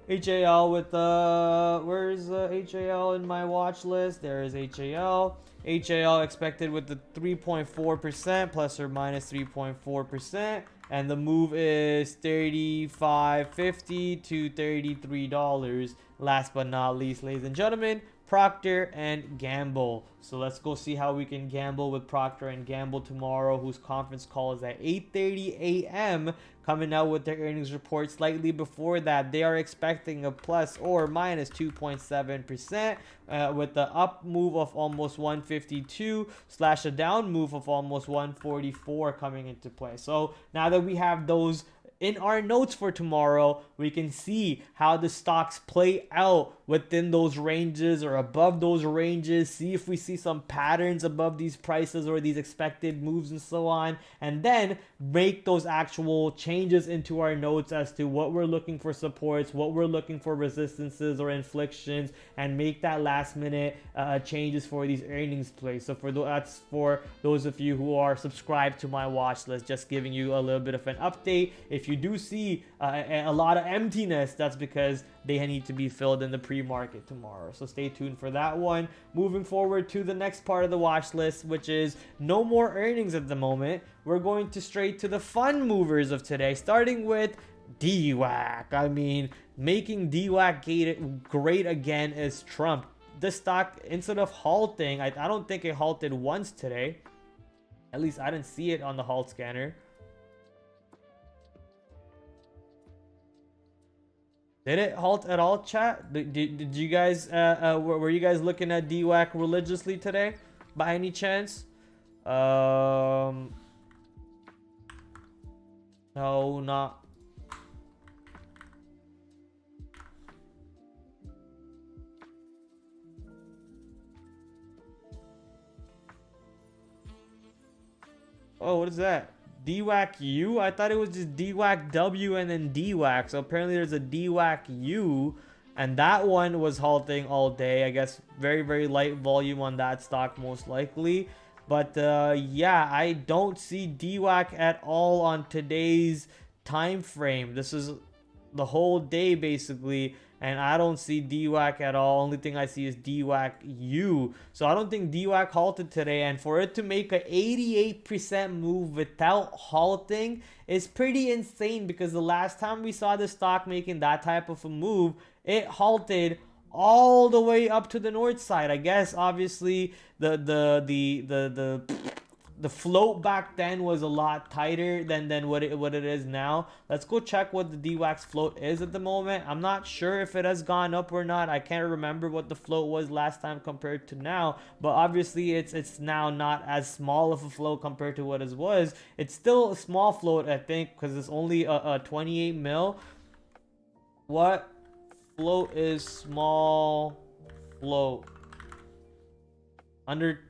me? HAL with where's HAL in my watch list? There is HAL. HAL expected with the 3.4% plus or minus 3.4%, and the move is $35.50 to $33. Last but not least, ladies and gentlemen, Procter and Gamble. So let's go see how we can gamble with Procter and Gamble tomorrow, whose conference call is at 8:30 a.m. coming out with their earnings report. Slightly before that, they are expecting a plus or minus 2.7% with the up move of almost 152 slash a down move of almost 144 coming into play. So now that we have those in our notes for tomorrow, we can see how the stocks play out within those ranges or above those ranges. See if we see some patterns above these prices or these expected moves and so on. And then make those actual changes into our notes as to what we're looking for supports, what we're looking for resistances or inflictions, and make that last minute changes for these earnings plays. So that's for those of you who are subscribed to my watch list, just giving you a little bit of an update. If you do see a lot of emptiness, that's because they need to be filled in the pre-market tomorrow. So stay tuned for that one. Moving forward to the next part of the watch list, which is no more earnings at the moment. We're going to straight to the fun movers of today, starting with DWAC. I mean, making DWAC great again is Trump. This stock, instead of halting, I don't think it halted once today. At least I didn't see it on the halt scanner. Did it halt at all, chat? Did you guys, were you guys looking at DWAC religiously today, by any chance? No, not. Oh, what is that? DWAC U? I thought it was just DWAC W and then DWAC. So apparently there's a DWAC U, and that one was halting all day. I guess very, very light volume on that stock most likely. But yeah, I don't see DWAC at all on today's time frame. This is the whole day basically, and I don't see DWAC at all. Only thing I see is DWAC U. So I don't think DWAC halted today, and for it to make an 88% move without halting is pretty insane, because the last time we saw the stock making that type of a move, it halted all the way up to the north side. I guess obviously the float back then was a lot tighter than what it is now. Let's go check what the DWAC's float is at the moment. I'm not sure if it has gone up or not. I can't remember what the float was last time compared to now, but obviously it's now not as small of a float compared to what it was. It's still a small float, I think, because it's only a 28 mil. What float is small float? Under.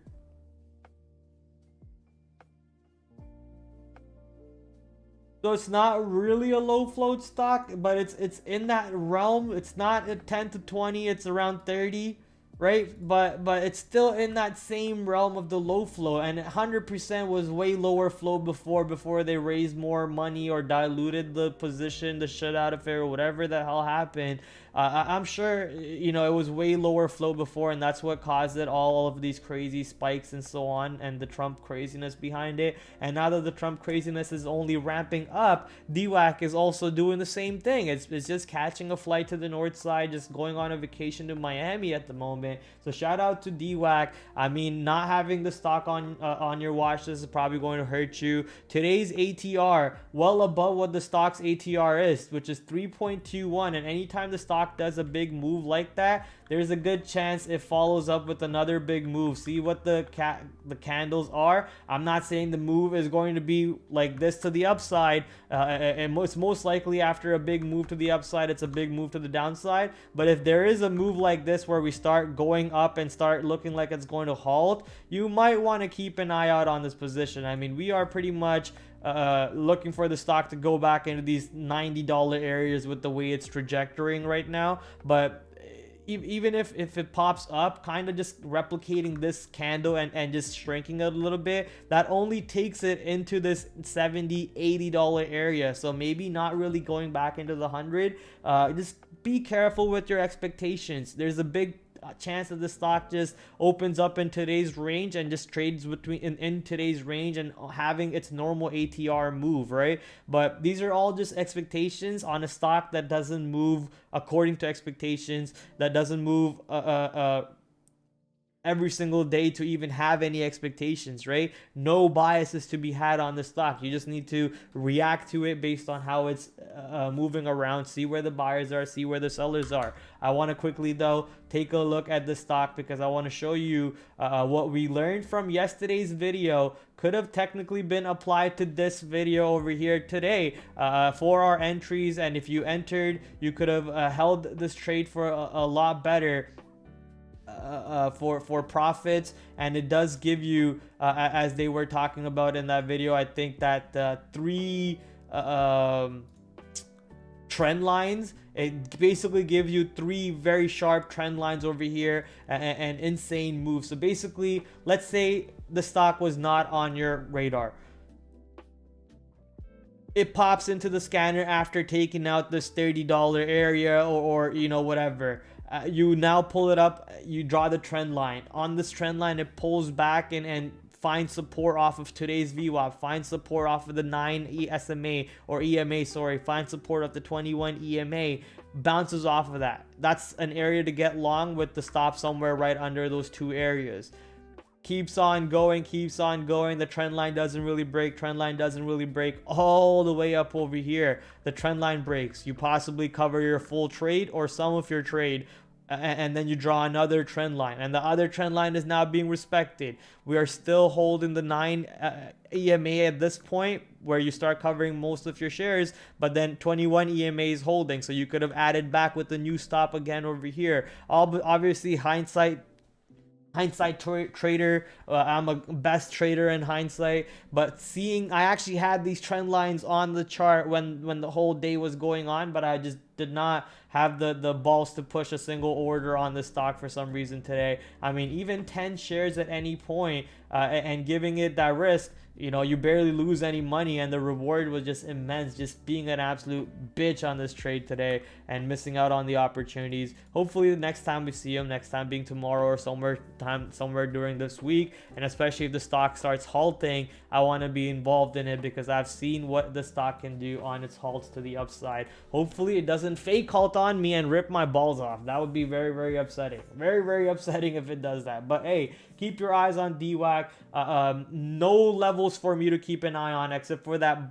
So it's not really a low float stock, but it's in that realm. It's not at 10 to 20, it's around 30, right? But it's still in that same realm of the low flow, and 100% was way lower flow before they raised more money or diluted the position, the shut out of it, or whatever the hell happened. I'm sure, you know, it was way lower flow before, and that's what caused it, all of these crazy spikes and so on, and the Trump craziness behind it. And now that the Trump craziness is only ramping up, DWAC is also doing the same thing. It's just catching a flight to the north side, just going on a vacation to Miami at the moment. So shout out to DWAC. I mean, not having the stock on your watch list is probably going to hurt you. Today's ATR well above what the stock's ATR is, which is 3.21, and anytime the stock does a big move like that, there's a good chance it follows up with another big move. See what the candles are. I'm not saying the move is going to be like this to the upside, and most likely after a big move to the upside, it's a big move to the downside. But if there is a move like this where we start going up and start looking like it's going to halt, you might want to keep an eye out on this position. I mean, we are pretty much looking for the stock to go back into these $90 areas with the way it's trajectorying right now. But even if it pops up, kind of just replicating this candle and just shrinking it a little bit, that only takes it into this $70-$80 area. So maybe not really going back into the 100. Just be careful with your expectations. There's a big chance that the stock just opens up in today's range and just trades between in today's range and having its normal ATR move, right? But these are all just expectations on a stock that doesn't move according to expectations, that doesn't move every single day to even have any expectations, right? No biases to be had on the stock. You just need to react to it based on how it's moving around, see where the buyers are, see where the sellers are. I want to quickly though take a look at the stock because I want to show you what we learned from yesterday's video could have technically been applied to this video over here today for our entries. And if you entered, you could have held this trade for a lot better for profits. And it does give you, as they were talking about in that video, I think that three trend lines. It basically gives you three very sharp trend lines over here and insane moves. So basically, let's say the stock was not on your radar. It pops into the scanner after taking out this $30 area or you know, whatever. You now pull it up, you draw the trend line. On this trend line, it pulls back and finds support off of today's VWAP, finds support off of the 9 SMA or EMA, sorry, finds support of the 21 EMA, bounces off of that. That's an area to get long with the stop somewhere right under those two areas. Keeps on going, the trend line doesn't really break, all the way up over here. The trend line breaks, you possibly cover your full trade or some of your trade, and then you draw another trend line, and the other trend line is now being respected. We are still holding the 9 EMA at this point, where you start covering most of your shares, but then 21 EMA is holding, so you could have added back with the new stop again over here. Obviously, hindsight trader, I'm a best trader in hindsight, but I actually had these trend lines on the chart when the whole day was going on, but I just did not have the balls to push a single order on the stock for some reason today. I mean, even 10 shares at any point and giving it that risk, you know, you barely lose any money, and the reward was just immense. Just being an absolute bitch on this trade today and missing out on the opportunities. Hopefully the next time we see him, next time being tomorrow or somewhere during this week, and especially if the stock starts halting, I want to be involved in it because I've seen what the stock can do on its halts to the upside. Hopefully it doesn't fake halt on me and rip my balls off. That would be very, very upsetting. Very, very upsetting if it does that. But hey, keep your eyes on DWAC. No levels for me to keep an eye on except for that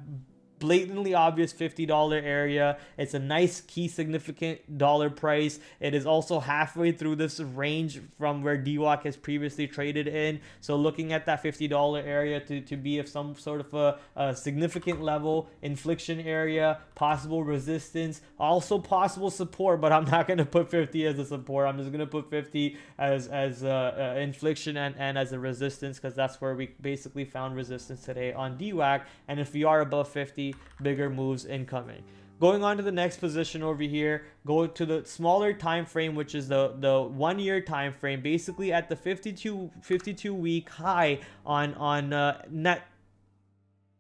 blatantly obvious $50 area. It's a nice key significant dollar price. It is also halfway through this range from where DWAC has previously traded in. So looking at that $50 area to be of some sort of a significant level, inflection area, possible resistance, also possible support, but I'm not going to put 50 as a support. I'm just going to put 50 as inflection and as a resistance, because that's where we basically found resistance today on DWAC. And if we are above 50, bigger moves incoming. Going on to the next position over here, go to the smaller time frame, which is the 1 year time frame, basically at the 52 week high on net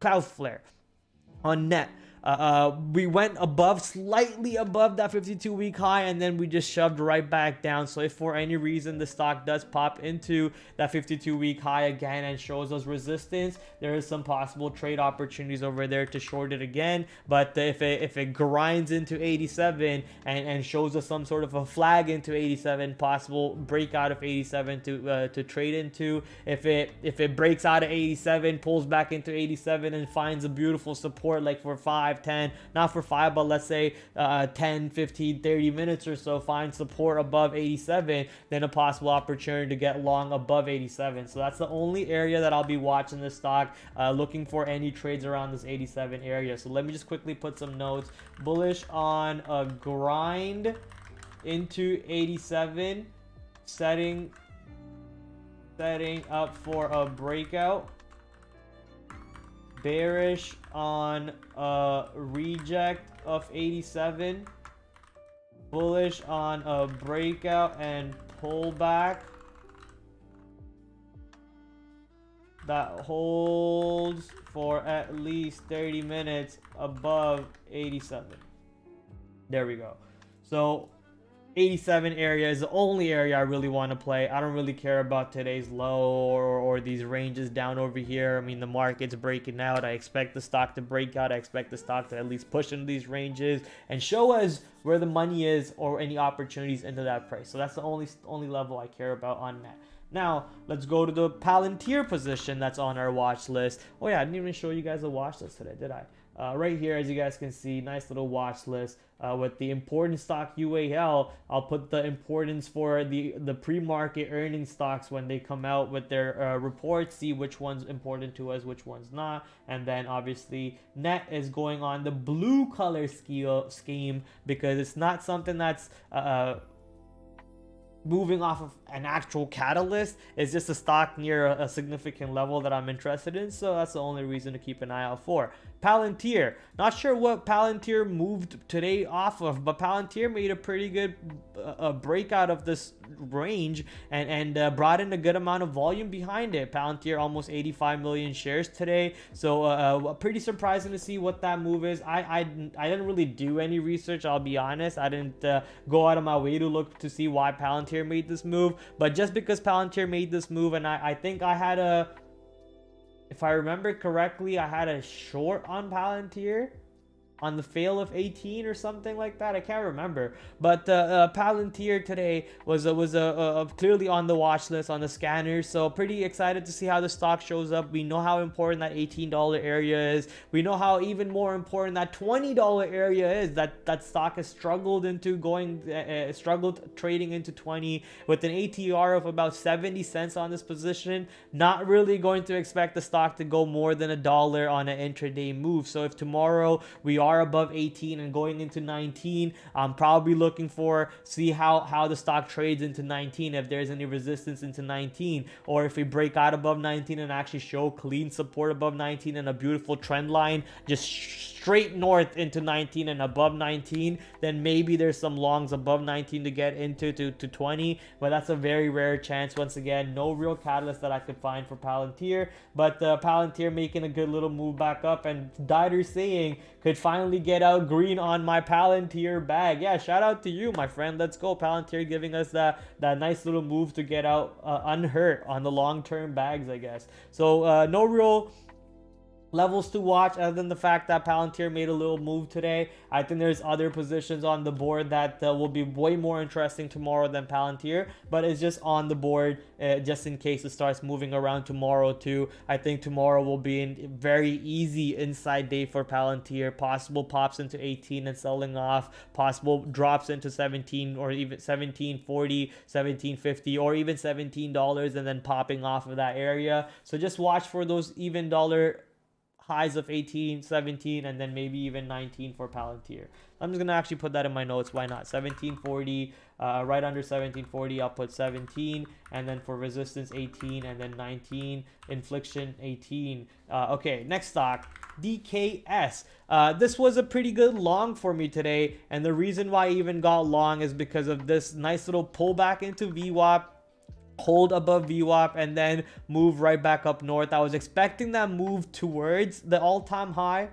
Cloudflare on net. we went slightly above that 52-week high, and then we just shoved right back down. So if for any reason the stock does pop into that 52-week high again and shows us resistance, there is some possible trade opportunities over there to short it again. But if it grinds into 87 and shows us some sort of a flag into 87, possible breakout of 87 to trade into. If it breaks out of 87, pulls back into 87 and finds a beautiful support, like for 5, 10, not for 5, but let's say 10, 15, 30 minutes or so, find support above 87, then a possible opportunity to get long above 87. So that's the only area that I'll be watching this stock, looking for any trades around this 87 area. So let me just quickly put some notes. Bullish on a grind into 87, setting up for a breakout. Bearish on a reject of 87. Bullish on a breakout and pullback that holds for at least 30 minutes above 87. There we go. So 87 area is the only area I really want to play. I don't really care about today's low or these ranges down over here. I mean, the market's breaking out. I expect the stock to break out. I expect the stock to at least push into these ranges and show us where the money is or any opportunities into that price. So that's the only level I care about on that. Now, let's go to the Palantir position that's on our watch list. Oh yeah, I didn't even show you guys the watch list today, did I? Right here, as you guys can see, nice little watch list with the important stock UAL. I'll put the importance for the pre-market earnings stocks when they come out with their reports, see which one's important to us, which one's not. And then obviously net is going on the blue color scheme because it's not something that's moving off of an actual catalyst. It's just a stock near a significant level that I'm interested in, so that's the only reason to keep an eye out for. Palantir, not sure what Palantir moved today off of, but Palantir made a pretty good breakout of this range and brought in a good amount of volume behind it. Palantir almost 85 million shares today, so pretty surprising to see what that move is. I didn't really do any research, I'll be honest. I didn't go out of my way to look to see why Palantir made this move, but just because Palantir made this move, and I think I had if I remember correctly, I had a short on Palantir on the fail of 18 or something like that. I can't remember, but Palantir today was clearly on the watch list on the scanners, so pretty excited to see how the stock shows up. We know how important that $18 area is. We know how even more important that $20 area is. That stock has struggled into trading into 20 with an ATR of about 70 cents on this position. Not really going to expect the stock to go more than $1 on an intraday move. So if tomorrow we are above 18 and going into 19, I'm probably looking for see how the stock trades into 19, if there's any resistance into 19, or if we break out above 19 and actually show clean support above 19 and a beautiful trend line just straight north into 19 and above 19, then maybe there's some longs above 19 to get into to 20, but that's a very rare chance. Once again, no real catalyst that I could find for Palantir, but Palantir making a good little move back up, and Dider saying could finally get out green on my Palantir bag. Yeah, shout out to you, my friend. Let's go. Palantir giving us that nice little move to get out unhurt on the long-term bags, I guess. So no real levels to watch other than the fact that Palantir made a little move today. I think there's other positions on the board that will be way more interesting tomorrow than Palantir, but it's just on the board just in case it starts moving around tomorrow too. I think tomorrow will be a very easy inside day for Palantir. Possible pops into 18 and selling off, possible drops into 17 or even 17.40, 17.50, or even $17 and then popping off of that area. So just watch for those even dollar highs of 18, 17, and then maybe even 19 for Palantir. I'm just gonna actually put that in my notes. Why not? 17.40, right under 17.40, I'll put 17, and then for resistance 18, and then 19, infliction 18. Okay, next stock, DKS. This was a pretty good long for me today, and the reason why I even got long is because of this nice little pullback into VWAP, hold above VWAP, and then move right back up north. I was expecting that move towards the all-time high,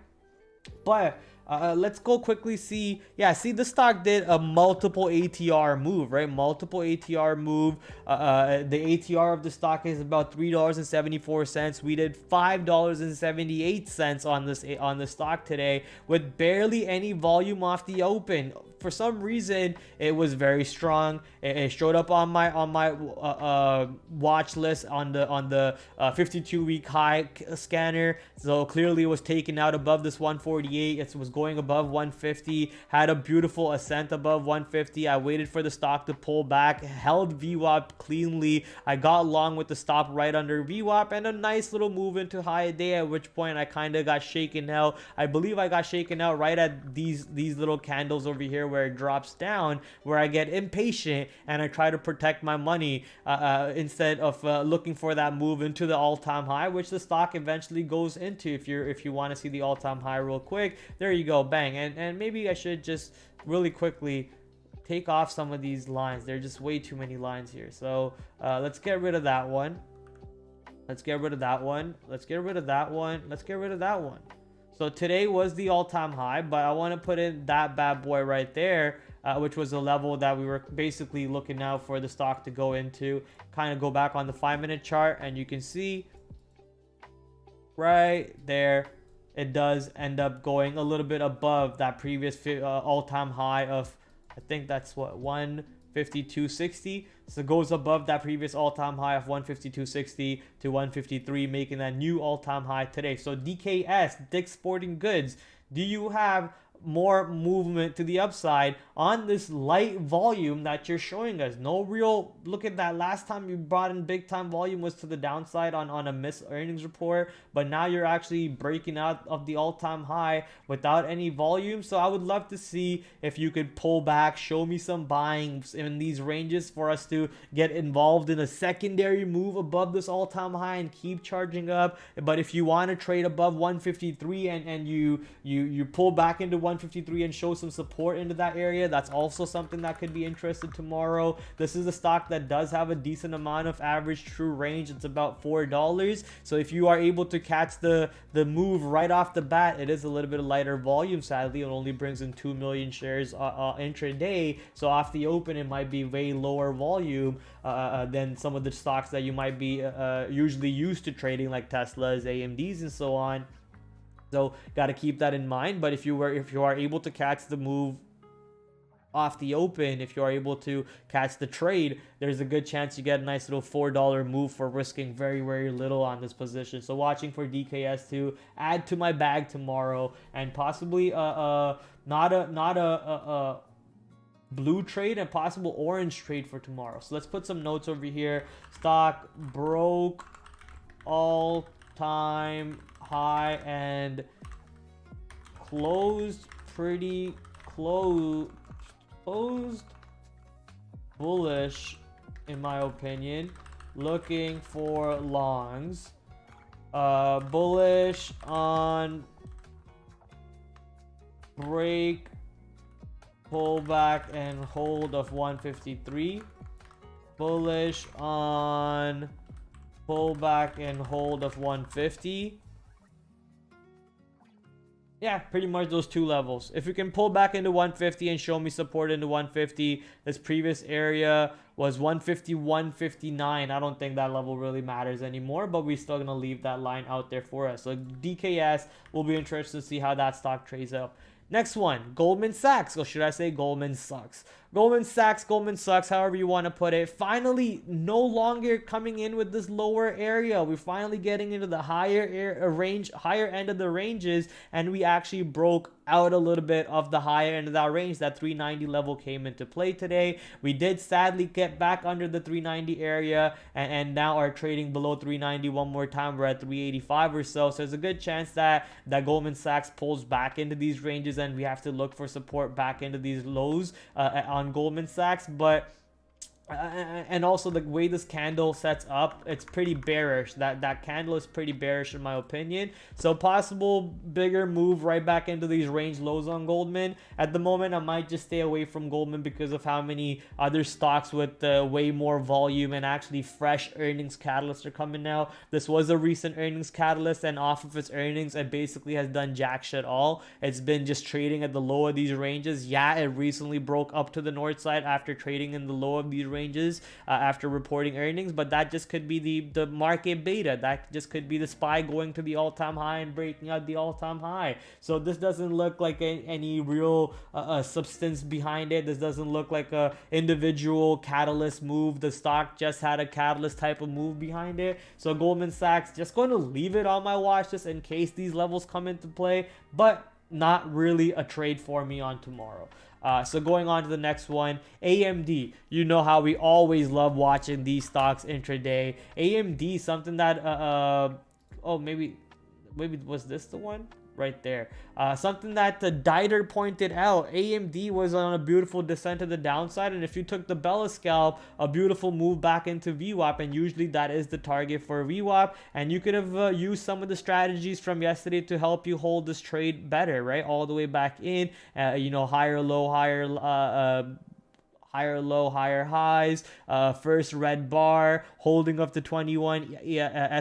but Let's go quickly see. Yeah, see, the stock did a multiple ATR move, right? Multiple ATR move. The ATR of the stock is about $3.74. We did $5.78 on the stock today with barely any volume off the open. For some reason, it was very strong. It showed up on my watch list on the 52-week high scanner. So clearly, it was taken out above this 148. It was going above 150. Had a beautiful ascent above 150. I waited for the stock to pull back. Held VWAP cleanly. I got long with the stop right under VWAP and a nice little move into high day. At which point, I kind of got shaken out. I believe I got shaken out right at these little candles over here, where it drops down, where I get impatient and I try to protect my money instead of looking for that move into the all-time high, which the stock eventually goes into. If you want to see the all-time high real quick, there you go, bang. And maybe I should just really quickly take off some of these lines. There are just way too many lines here. So let's get rid of that one. Let's get rid of that one. Let's get rid of that one. Let's get rid of that one. So today was the all-time high, but I want to put in that bad boy right there, which was a level that we were basically looking out for the stock to go into. Kind of go back on the 5-minute chart, and you can see right there, it does end up going a little bit above that previous all-time high of, I think that's what, 152.60. So it goes above that previous all-time high of 152.60 to 153, making that new all-time high today. So DKS, Dick's Sporting Goods, do you have more movement to the upside on this light volume that you're showing us? No real, look at that, last time you brought in big time volume was to the downside on a missed earnings report, but now you're actually breaking out of the all-time high without any volume. So I would love to see if you could pull back, show me some buying in these ranges for us to get involved in a secondary move above this all-time high and keep charging up. But if you want to trade above 153 and you pull back into 153 and show some support into that area, that's also something that could be interested tomorrow. This is a stock that does have a decent amount of average true range. It's about $4. So if you are able to catch the move right off the bat, it is a little bit lighter volume. Sadly, it only brings in 2 million shares intraday. So off the open, it might be way lower volume than some of the stocks that you might be usually used to trading, like Teslas, AMDs, and so on. So got to keep that in mind. But if you are able to catch the move off the open, if you are able to catch the trade, there's a good chance you get a nice little $4 move for risking very, very little on this position. So watching for DKS to add to my bag tomorrow, and possibly not a blue trade, and possible orange trade for tomorrow. So let's put some notes over here. Stock broke all-time high and closed pretty closed bullish, in my opinion. Looking for longs, bullish on break, pullback and hold of 153, bullish on pullback and hold of 150. Yeah, pretty much those two levels. If you can pull back into 150 and show me support into 150, this previous area was 150, 159. I don't think that level really matters anymore, but we're still going to leave that line out there for us. So DKS will be interested to see how that stock trades up. Next one, Goldman Sachs, or should I say Goldman sucks? Goldman Sachs, Goldman sucks, however you want to put it. Finally, no longer coming in with this lower area. We're finally getting into the higher end of the ranges, and we actually broke out a little bit of the higher end of that range. That 390 level came into play today. We did sadly get back under the 390 area, and now are trading below 390 one more time. We're at 385 or so. So there's a good chance that Goldman Sachs pulls back into these ranges, and we have to look for support back into these lows on Goldman Sachs. But and also the way this candle sets up, it's pretty bearish. That candle is pretty bearish in my opinion. So possible bigger move right back into these range lows on Goldman. At the moment, I might just stay away from Goldman because of how many other stocks with way more volume and actually fresh earnings catalysts are coming now. This was a recent earnings catalyst, and off of its earnings, it basically has done jack shit all. It's been just trading at the low of these ranges. Yeah, it recently broke up to the north side after trading in the low of these ranges after reporting earnings, but that just could be the market beta. That just could be the SPY going to the all-time high and breaking out the all-time high. So this doesn't look like any real substance behind it. This doesn't look like a individual catalyst move. The stock just had a catalyst type of move behind it. So Goldman Sachs, just going to leave it on my watch just in case these levels come into play, but not really a trade for me on tomorrow. So going on to the next one, AMD. You know how we always love watching these stocks intraday. AMD, something that oh, maybe was this the one right there? Something that the Dieter pointed out. AMD was on a beautiful descent to the downside, and if you took the Bella scalp, a beautiful move back into VWAP, and usually that is the target for VWAP, and you could have used some of the strategies from yesterday to help you hold this trade better, right? All the way back in, you know, higher low, higher low, higher highs, first red bar, holding up the 21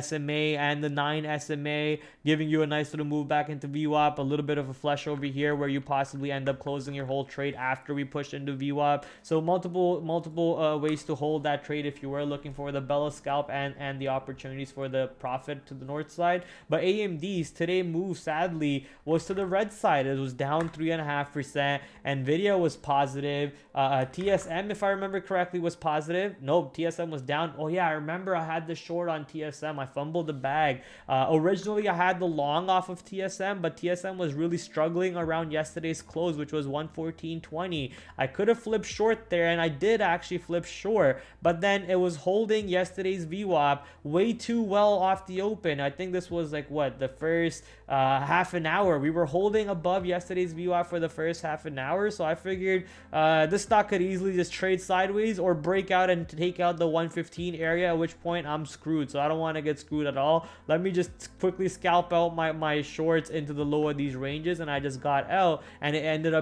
SMA and the 9 SMA, giving you a nice little move back into VWAP, a little bit of a flush over here where you possibly end up closing your whole trade after we push into VWAP. So multiple ways to hold that trade if you were looking for the Bella scalp and the opportunities for the profit to the north side. But AMD's today move sadly was to the red side. It was down 3.5%. Nvidia was positive. TSM, if I remember correctly, was positive. No, TSM was down. Oh yeah, I remember I had the short on TSM. I fumbled the bag. Originally I had the long off of TSM, but TSM was really struggling around yesterday's close, which was 114.20. I could have flipped short there, and I did actually flip short, but then it was holding yesterday's VWAP way too well off the open. I think this was like what, the first half an hour. We were holding above yesterday's VWAP for the first half an hour, so I figured this stock could easily just trade sideways or break out and take out the 115 area, at which point I'm screwed. So I don't want to get screwed at all. Let me just quickly scalp out my shorts into the low of these ranges, and I just got out, and it ended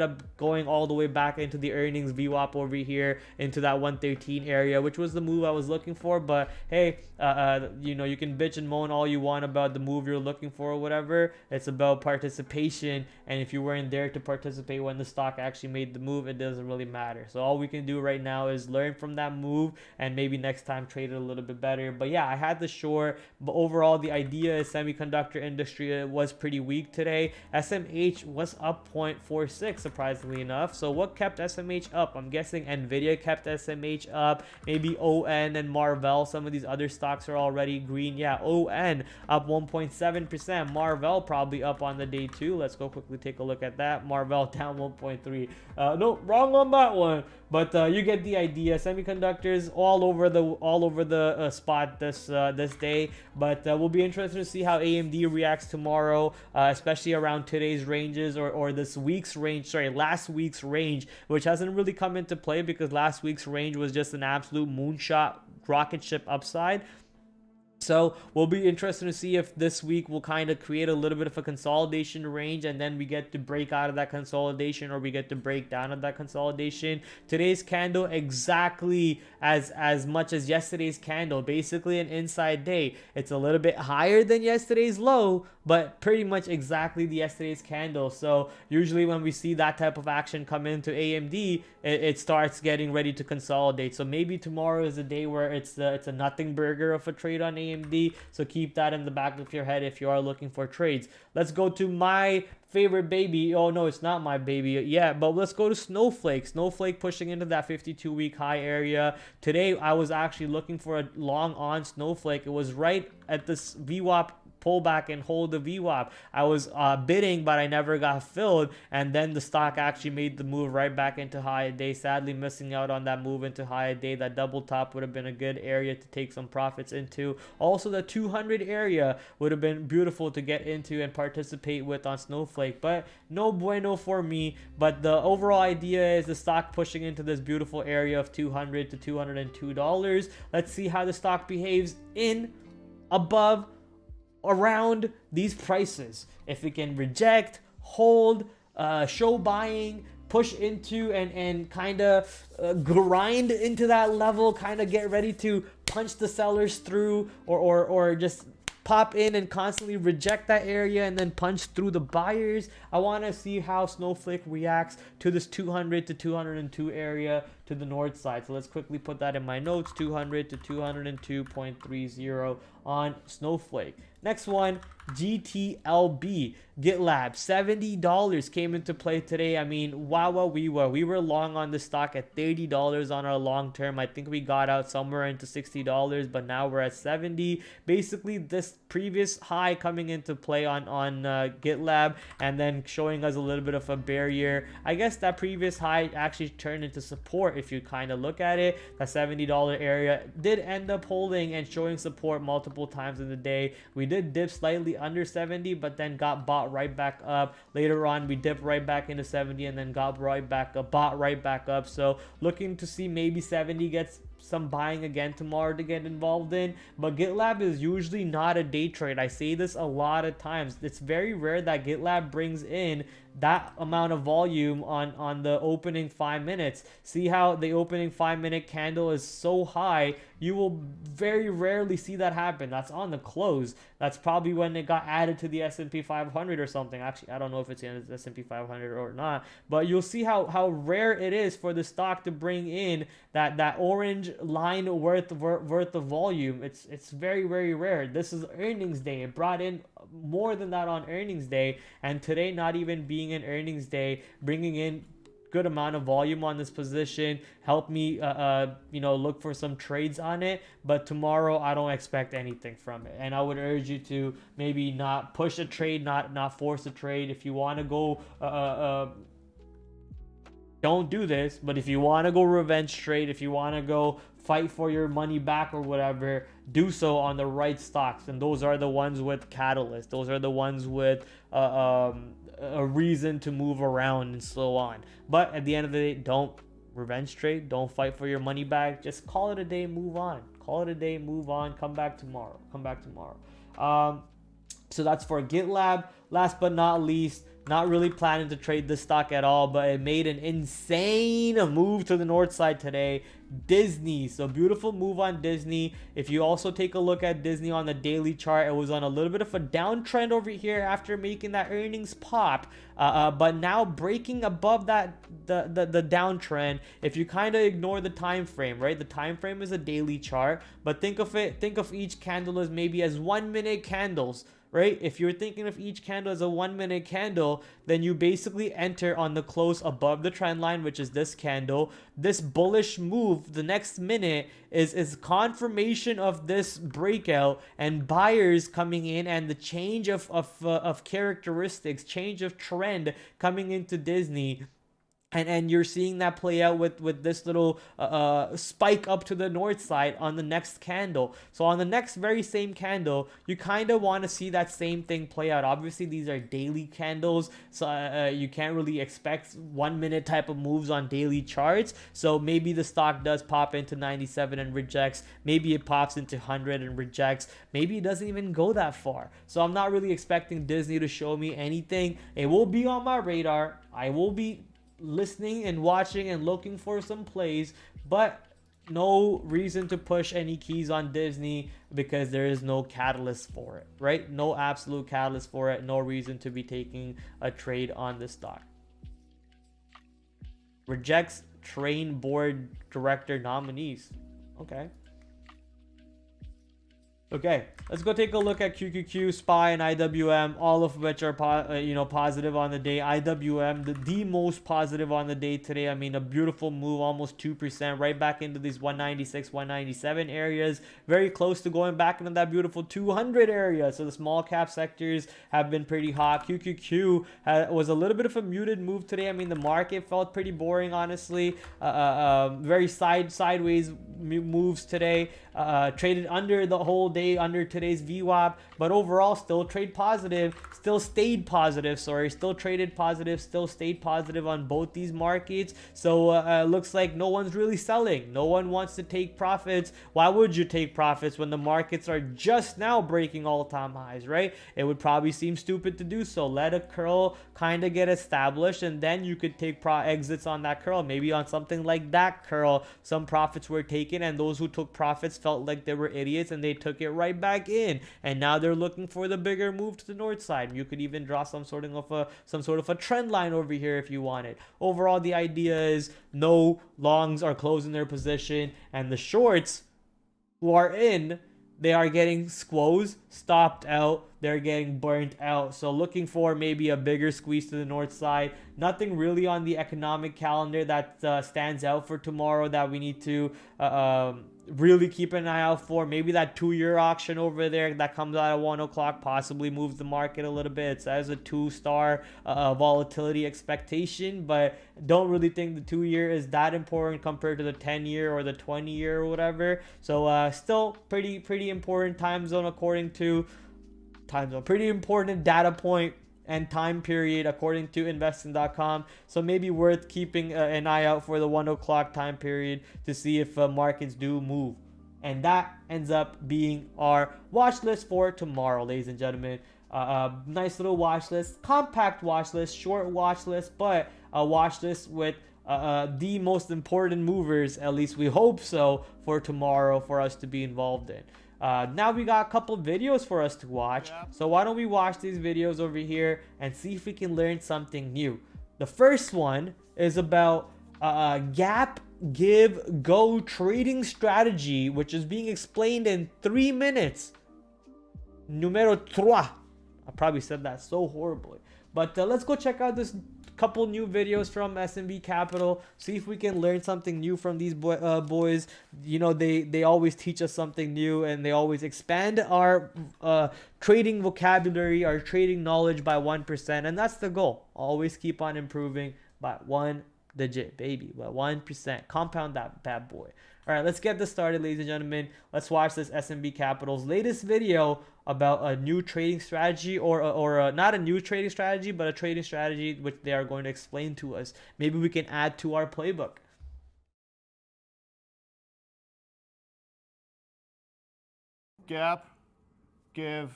up going all the way back into the earnings VWAP over here into that 113 area, which was the move I was looking for. But hey, you know, you can bitch and moan all you want about the move you're looking for or whatever. It's about participation, and if you weren't there to participate when the stock actually made the move, it doesn't really matter. So all we can do right now is learn from that move and maybe next time trade it a little bit better. But yeah, I had the short, but overall the idea is semiconductor industry was pretty weak today. SMH was up 0.46 surprisingly enough. So what kept SMH up? I'm guessing Nvidia kept SMH up, maybe ON and Marvell. Some of these other stocks are already green. Yeah, ON up 1.7%. Marvell probably up on the day too. Let's go quickly take a look at that. Marvell down 1.3. No, wrong on that one, but you get the idea. Semiconductors all over the spot this day, but we'll be interested to see how AMD reacts tomorrow, especially around today's ranges or this week's range. Sorry, last week's range, which hasn't really come into play because last week's range was just an absolute moonshot rocket ship upside. So we'll be interested to see if this week will kind of create a little bit of a consolidation range, and then we get to break out of that consolidation, or we get to break down of that consolidation. Today's candle exactly as much as yesterday's candle, basically an inside day. It's a little bit higher than yesterday's low, but pretty much exactly the yesterday's candle. So usually when we see that type of action come into AMD, it starts getting ready to consolidate. So maybe tomorrow is a day where it's a nothing burger of a trade on AMD. So keep that in the back of your head if you are looking for trades. Let's go to my favorite baby. Oh no, it's not my baby yet, but let's go to Snowflake. Snowflake pushing into that 52-week high area. Today I was actually looking for a long on Snowflake. It was right at this VWAP pull back and hold the VWAP. I was bidding, but I never got filled, and then the stock actually made the move right back into high day. Sadly, missing out on that move into high day. That double top would have been a good area to take some profits into. Also, the 200 area would have been beautiful to get into and participate with on Snowflake, but no bueno for me. But the overall idea is the stock pushing into this beautiful area of $200 to $202. Let's see how the stock behaves in, above, around these prices. If it can reject, hold, show buying, push into, and kind of grind into that level, kind of get ready to punch the sellers through, or just pop in and constantly reject that area and then punch through the buyers. I want to see how Snowflake reacts to this 200 to 202 area to the north side. So let's quickly put that in my notes. 200 to 202.30 on Snowflake. Next one, GTLB, GitLab, $70 came into play today. I mean, wow, we were long on the stock at $30 on our long term. I think we got out somewhere into $60, but now we're at 70. Basically, this previous high coming into play on GitLab, and then showing us a little bit of a barrier. I guess that previous high actually turned into support if you kind of look at it. The $70 area did end up holding and showing support multiple times in the day. We did dip slightly under 70, but then got bought right back up. Later on, we dipped right back into 70 and then got right back up, bought right back up. So looking to see maybe 70 gets some buying again tomorrow to get involved in. But GitLab is usually not a day trade. I say this a lot of times. It's very rare that GitLab brings in that amount of volume on the opening 5 minutes. See how the opening 5-minute candle is so high. You will very rarely see that happen. That's on the close. That's probably when it got added to the S&P 500 or something. Actually, I don't know if it's in the S&P 500 or not, but you'll see how rare it is for the stock to bring in that orange line worth of volume. It's very, very rare. This is earnings day. It brought in more than that on earnings day, and today, not even being an earnings day, bringing in good amount of volume on this position help me look for some trades on it. But tomorrow I don't expect anything from it, and I would urge you to maybe not push a trade, not force a trade. If you want to go don't do this, but if you want to go revenge trade, if you want to go fight for your money back or whatever, do so on the right stocks. And those are the ones with catalyst. Those are the ones with a reason to move around and so on. But at the end of the day, don't revenge trade. Don't fight for your money back. Just call it a day, move on. Call it a day, move on. Come back tomorrow. So that's for GitLab. Last but not least, not really planning to trade this stock at all, but it made an insane move to the north side today. Disney. So beautiful move on Disney. If you also take a look at Disney on the daily chart, it was on a little bit of a downtrend over here after making that earnings pop, but now breaking above that the downtrend. If you kind of ignore the time frame, right? The time frame is a daily chart, but think of each candle as maybe as 1 minute candles. Right? If you're thinking of each candle as a 1 minute candle, then you basically enter on the close above the trend line, which is this candle. This bullish move the next minute is confirmation of this breakout and buyers coming in, and the change of characteristics, change of trend coming into Disney. And you're seeing that play out with this little spike up to the north side on the next candle. So on the next very same candle, you kind of want to see that same thing play out. Obviously, these are daily candles, so you can't really expect 1 minute type of moves on daily charts. So maybe the stock does pop into 97 and rejects. Maybe it pops into 100 and rejects. Maybe it doesn't even go that far. So I'm not really expecting Disney to show me anything. It will be on my radar. I will be listening and watching and looking for some plays, but no reason to push any keys on Disney because there is no catalyst for it, right? No absolute catalyst for it. No reason to be taking a trade on this stock. Rejects train board director nominees. Okay. Okay, let's go take a look at QQQ, SPY, and IWM, all of which are positive on the day. IWM, the most positive on the day today. I mean, a beautiful move, almost 2%, right back into these 196, 197 areas, very close to going back into that beautiful 200 area. So the small cap sectors have been pretty hot. QQQ was a little bit of a muted move today. I mean, the market felt pretty boring, honestly. Very sideways moves today. Traded under the whole day, under today's VWAP, but overall still stayed positive, still traded positive, still stayed positive on both these markets. So looks like no one's really selling. No one wants to take profits. Why would you take profits when the markets are just now breaking all-time highs, right? It would probably seem stupid to do so. Let a curl kind of get established, and then you could take exits on that curl. Maybe on something like that curl, some profits were taken, and those who took profits felt like they were idiots, and they took it right back in, and now they're looking for the bigger move to the north side. You could even draw some sort of a trend line over here if you wanted. Overall, the idea is no longs are closing their position, and the shorts who are in, they are getting squoze, stopped out, they're getting burnt out. So looking for maybe a bigger squeeze to the north side. Nothing really on the economic calendar that stands out for tomorrow that we need to really keep an eye out for. Maybe that 2-year auction over there that comes out at 1 o'clock possibly moves the market a little bit. It says a 2-star volatility expectation, but don't really think the 2-year is that important compared to the 10-year or the 20-year or whatever. So still pretty important time zone according to pretty important data point and time period according to investing.com. So maybe worth keeping an eye out for the 1 o'clock time period to see if markets do move. And that ends up being our watch list for tomorrow, ladies and gentlemen. Nice little watch list, compact watch list, short watch list, but a watch list with the most important movers, at least we hope so, for tomorrow for us to be involved in. Now we got a couple videos for us to watch. So why don't we watch these videos over here and see if we can learn something new. The first one is about gap, give, go trading strategy, which is being explained in 3 minutes. Numero 3. I probably said that so horribly. But let's go check out this couple new videos from S&B Capital, see if we can learn something new from these boys. You know, they always teach us something new, and they always expand our trading vocabulary, our trading knowledge by 1%, and that's the goal. Always keep on improving by 1 digit, baby, by 1%. Compound that bad boy. All right, let's get this started, ladies and gentlemen. Let's watch this S&B Capital's latest video about a new trading strategy, or not a new trading strategy, but a trading strategy which they are going to explain to us. Maybe we can add to our playbook. Gap, give,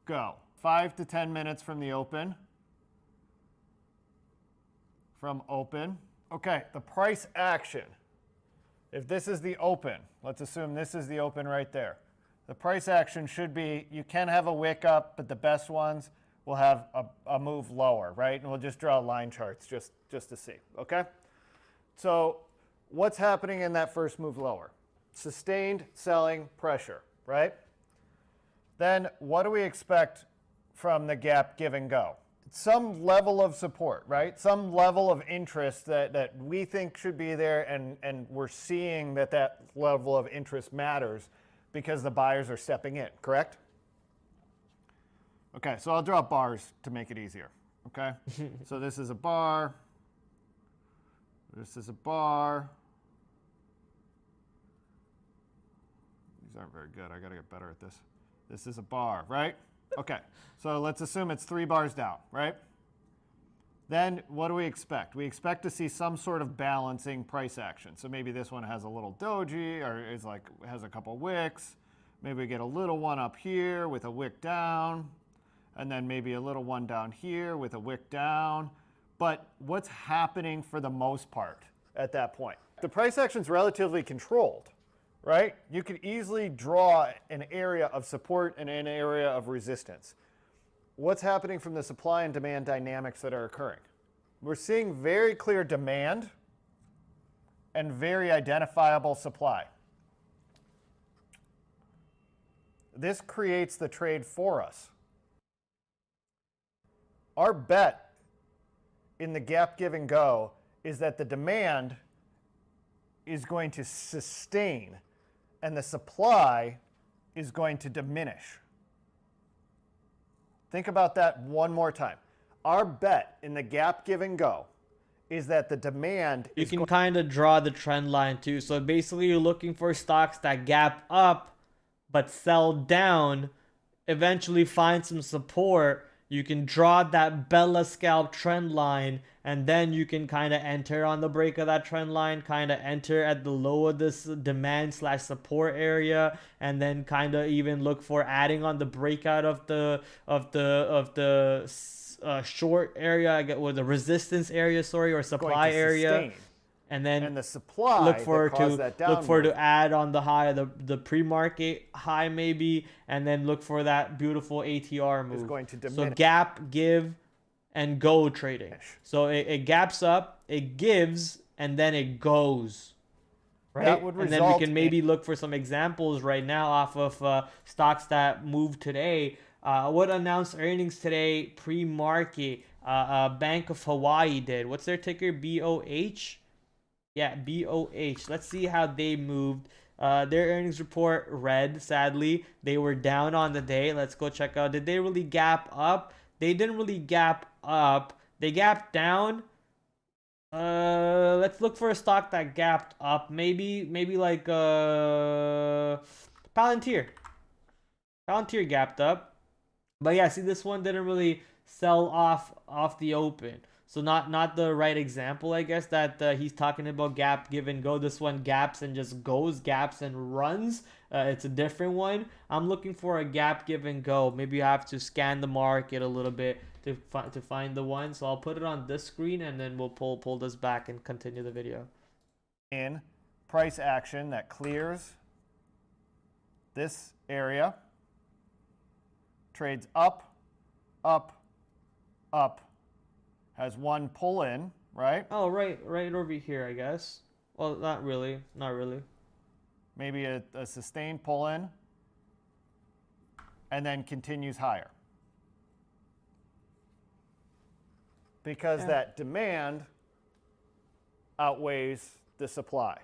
go. 5 to 10 minutes from the open. From open. Okay, the price action. If this is the open, let's assume this is the open right there. The price action should be, you can have a wick up, but the best ones will have a move lower, right? And we'll just draw line charts just to see, okay? So what's happening in that first move lower? Sustained selling pressure, right? Then what do we expect from the gap give and go? Some level of support, right? Some level of interest that we think should be there, and we're seeing that level of interest matters because the buyers are stepping in, correct? Okay, so I'll draw bars to make it easier, okay? So this is a bar. This is a bar. These aren't very good. I got to get better at this. This is a bar, right? Okay, so let's assume it's 3 bars down, right? Then what do we expect? We expect to see some sort of balancing price action. So maybe this one has a little doji, or has a couple wicks. Maybe we get a little one up here with a wick down, and then maybe a little one down here with a wick down. But what's happening for the most part at that point? The price action's relatively controlled, right? You could easily draw an area of support and an area of resistance. What's happening from the supply and demand dynamics that are occurring? We're seeing very clear demand and very identifiable supply. This creates the trade for us. Our bet in the gap give and go is that the demand is going to sustain and the supply is going to diminish. Think about that one more time. Our bet in the gap give and go is that the demand you can kind of draw the trend line too. So basically you're looking for stocks that gap up but sell down, eventually find some support. You can draw that Bella scalp trend line, and then you can kind of enter on the break of that trend line, kind of enter at the low of this demand slash support area, and then kind of even look for adding on the breakout of the short area, I get, or the resistance area, sorry, or supply area. And then the supply look for to add on the high, the pre-market high maybe, and then look for that beautiful ATR move. Is going to diminish. So gap, give, and go trading. So it gaps up, it gives, and then it goes. Right? That would and then we can maybe look for some examples right now off of stocks that moved today. What announced earnings today pre-market? Bank of Hawaii did. What's their ticker? BOH? Yeah, BOH. Let's see how they moved. Their earnings report red, sadly. They were down on the day. Let's go check out. Did they really gap up? They didn't really gap up. They gapped down. Let's look for a stock that gapped up. Maybe like Palantir. Palantir gapped up. But yeah, see, this one didn't really sell off the open. So not the right example, I guess, that he's talking about gap, give, and go. This one gaps and just goes, gaps and runs. It's a different one. I'm looking for a gap, give, and go. Maybe I have to scan the market a little bit to find the one. So I'll put it on this screen, and then we'll pull this back and continue the video. In price action that clears this area, trades up, up, up, has one pull in, right? Oh, right over here, I guess. Well, not really. Maybe a sustained pull in, and then continues higher. Because that demand outweighs the supply.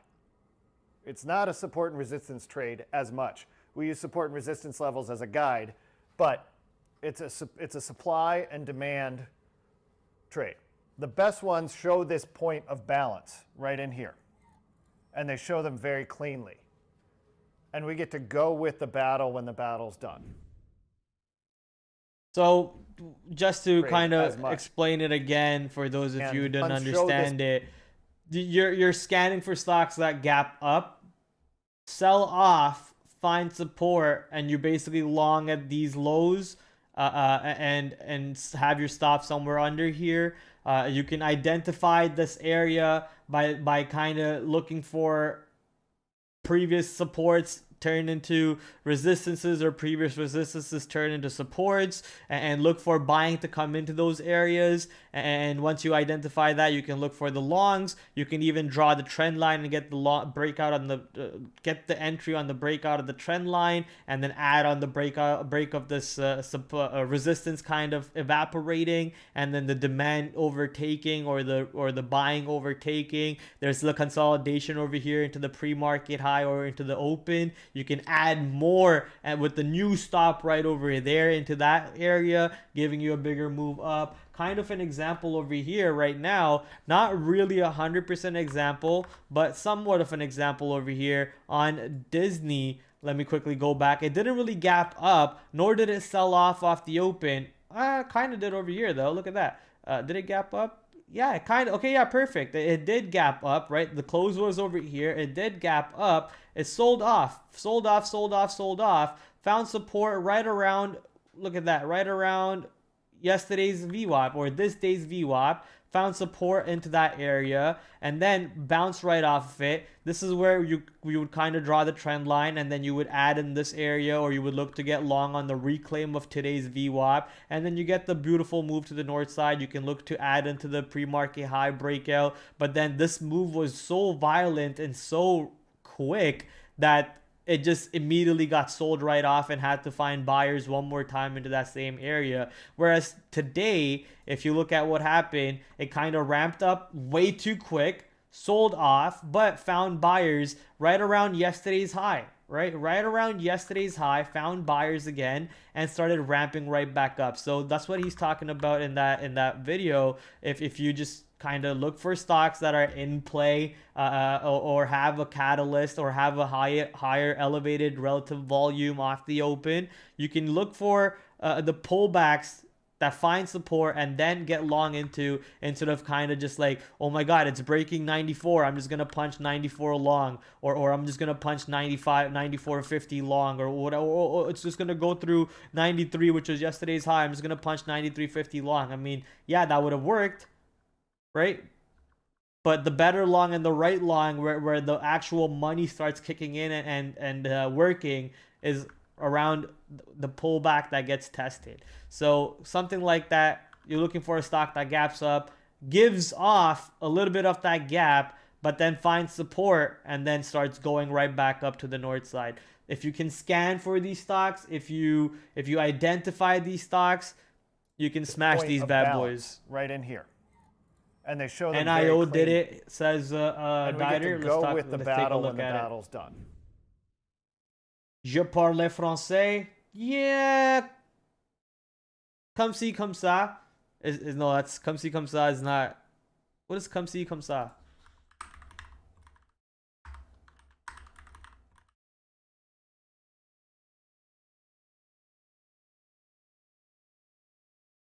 It's not a support and resistance trade as much. We use support and resistance levels as a guide, but it's a supply and demand trade. The best ones show this point of balance right in here, and they show them very cleanly. And we get to go with the battle when the battle's done. So just to kind of explain it again for those of you who didn't understand it, you're scanning for stocks that gap up, sell off, find support, and you basically long at these lows. And have your stop somewhere under here. You can identify this area by kind of looking for previous supports turn into resistances, or previous resistances turn into supports, and look for buying to come into those areas. And once you identify that, you can look for the longs. You can even draw the trend line and get the breakout on the get the entry on the breakout of the trend line, and then add on the break of this resistance kind of evaporating, and then the demand overtaking, or the buying overtaking. There's the consolidation over here into the pre-market high or into the open. You can add more and with the new stop right over there into that area, giving you a bigger move up. Kind of an example over here right now, not really 100% example, but somewhat of an example over here on Disney. Let me quickly go back. It didn't really gap up, nor did it sell off the open. Kind of did over here though. Look at that. Did it gap up? Yeah, kind of. Okay, yeah, perfect. It did gap up, right? The close was over here. It did gap up. It sold off. Found support right around, look at that, right around yesterday's VWAP or this day's VWAP. Found support into that area and then bounced right off of it. This is where you would kind of draw the trend line, and then you would add in this area, or you would look to get long on the reclaim of today's VWAP, and then you get the beautiful move to the north side. You can look to add into the pre-market high breakout, but then this move was so violent and so quick that it just immediately got sold right off and had to find buyers one more time into that same area. Whereas today, if you look at what happened, it kind of ramped up way too quick, sold off, but found buyers right around yesterday's high. Right around yesterday's high, found buyers again and started ramping right back up. So that's what he's talking about in that video. If you just kind of look for stocks that are in play, or have a catalyst, or have a higher elevated relative volume off the open, you can look for the pullbacks that find support and then get long into, instead of kind of just like, oh my god, it's breaking 94, I'm just gonna punch 94 long, or I'm just gonna punch 95, 94.50 long, or whatever, or it's just gonna go through 93, which was yesterday's high, I'm just gonna punch 93.50 long. I mean, yeah, that would have worked, right? But the better long and the right long, where the actual money starts kicking in and working, is around the pullback that gets tested. So something like that, you're looking for a stock that gaps up, gives off a little bit of that gap, but then finds support and then starts going right back up to the north side. If you can scan for these stocks, if you identify these stocks, you can smash these bad boys right in here. And they show them NIO very clean. did it, says and we get to go with the battle when the battle's done. Je parle français. Yeah. Comme ci, comme ça. No, that's comme ci, comme ça is not. What is comme ci, comme ça?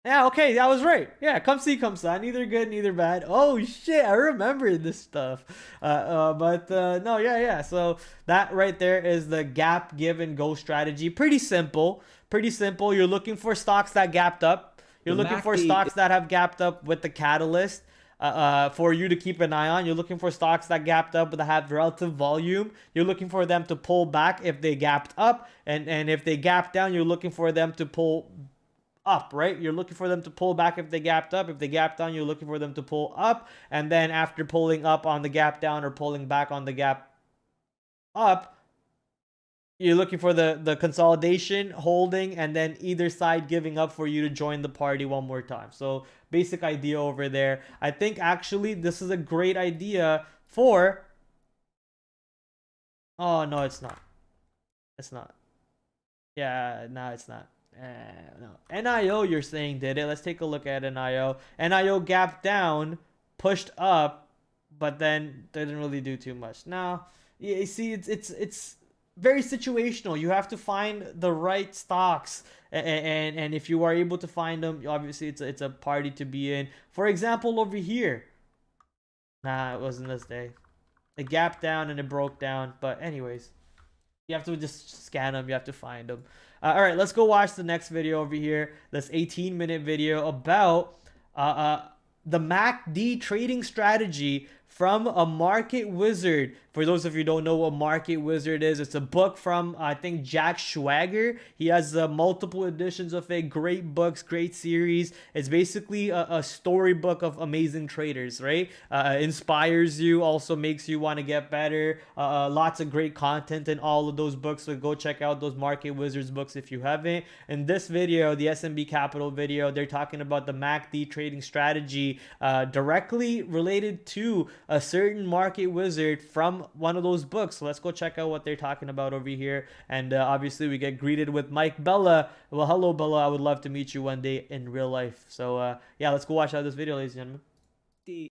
Yeah, okay, that was right. Yeah, come see, come saw. Neither good, neither bad. Oh shit, I remember this stuff. No, yeah. So that right there is the gap, give, and go strategy. Pretty simple. Pretty simple. You're looking for stocks that gapped up. You're looking for stocks that have gapped up with the catalyst. For you to keep an eye on. You're looking for stocks that gapped up that have relative volume. You're looking for them to pull back if they gapped up, and if they gapped down, you're looking for them to pull up, right? You're looking for them to pull back if they gapped up. If they gapped down, you're looking for them to pull up. And then after pulling up on the gap down or pulling back on the gap up, you're looking for the consolidation, holding, and then either side giving up for you to join the party one more time. So basic idea over there. I think actually this is a great idea for... Oh, no, it's not. It's not. Yeah, no, it's not. No. NIO, you're saying, did it? Let's take a look at NIO. NIO gapped down, pushed up, but then didn't really do too much. Now, you see, it's very situational. You have to find the right stocks, and if you are able to find them, obviously it's a party to be in. For example, over here. Nah, it wasn't this day. It gapped down and it broke down. But anyways, you have to just scan them. You have to find them. All right, let's go watch the next video over here. This 18-minute video about the MACD trading strategy from a market wizard. For those of you who don't know what market wizard is, it's a book from I think Jack Schwager. He has multiple editions of it. Great books, great series. It's basically a storybook of amazing traders, right? Inspires you, also makes you want to get better. Lots of great content in all of those books, so go check out those market wizards books if you haven't. In this video, the SMB Capital video, they're talking about the MACD trading strategy directly related to a certain market wizard from one of those books. So let's go check out what they're talking about over here. And obviously we get greeted with Mike Bella. Well, hello Bella, I would love to meet you one day in real life. So yeah, let's go watch out this video, ladies and gentlemen.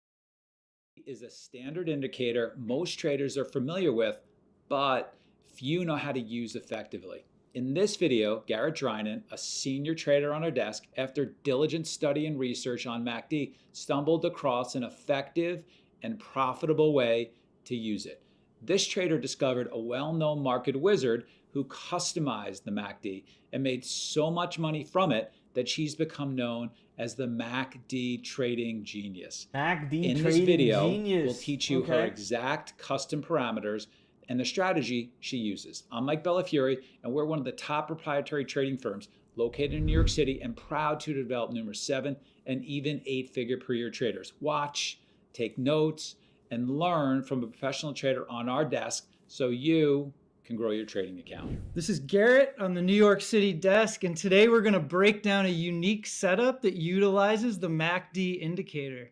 Is a standard indicator most traders are familiar with, but few know how to use effectively. In this video, Garrett Drinan, a senior trader on our desk, after diligent study and research on MACD, stumbled across an effective and profitable way to use it. This trader discovered a well-known market wizard who customized the MACD and made so much money from it that she's become known as the MACD trading genius. MACD In this video, we'll teach you her exact custom parameters and the strategy she uses. I'm Mike Bellafiore, and we're one of the top proprietary trading firms located in New York City and proud to develop numerous 7 and even 8-figure per year traders. Watch, take notes, and learn from a professional trader on our desk so you can grow your trading account. This is Garrett on the New York City desk, and today we're going to break down a unique setup that utilizes the MACD indicator.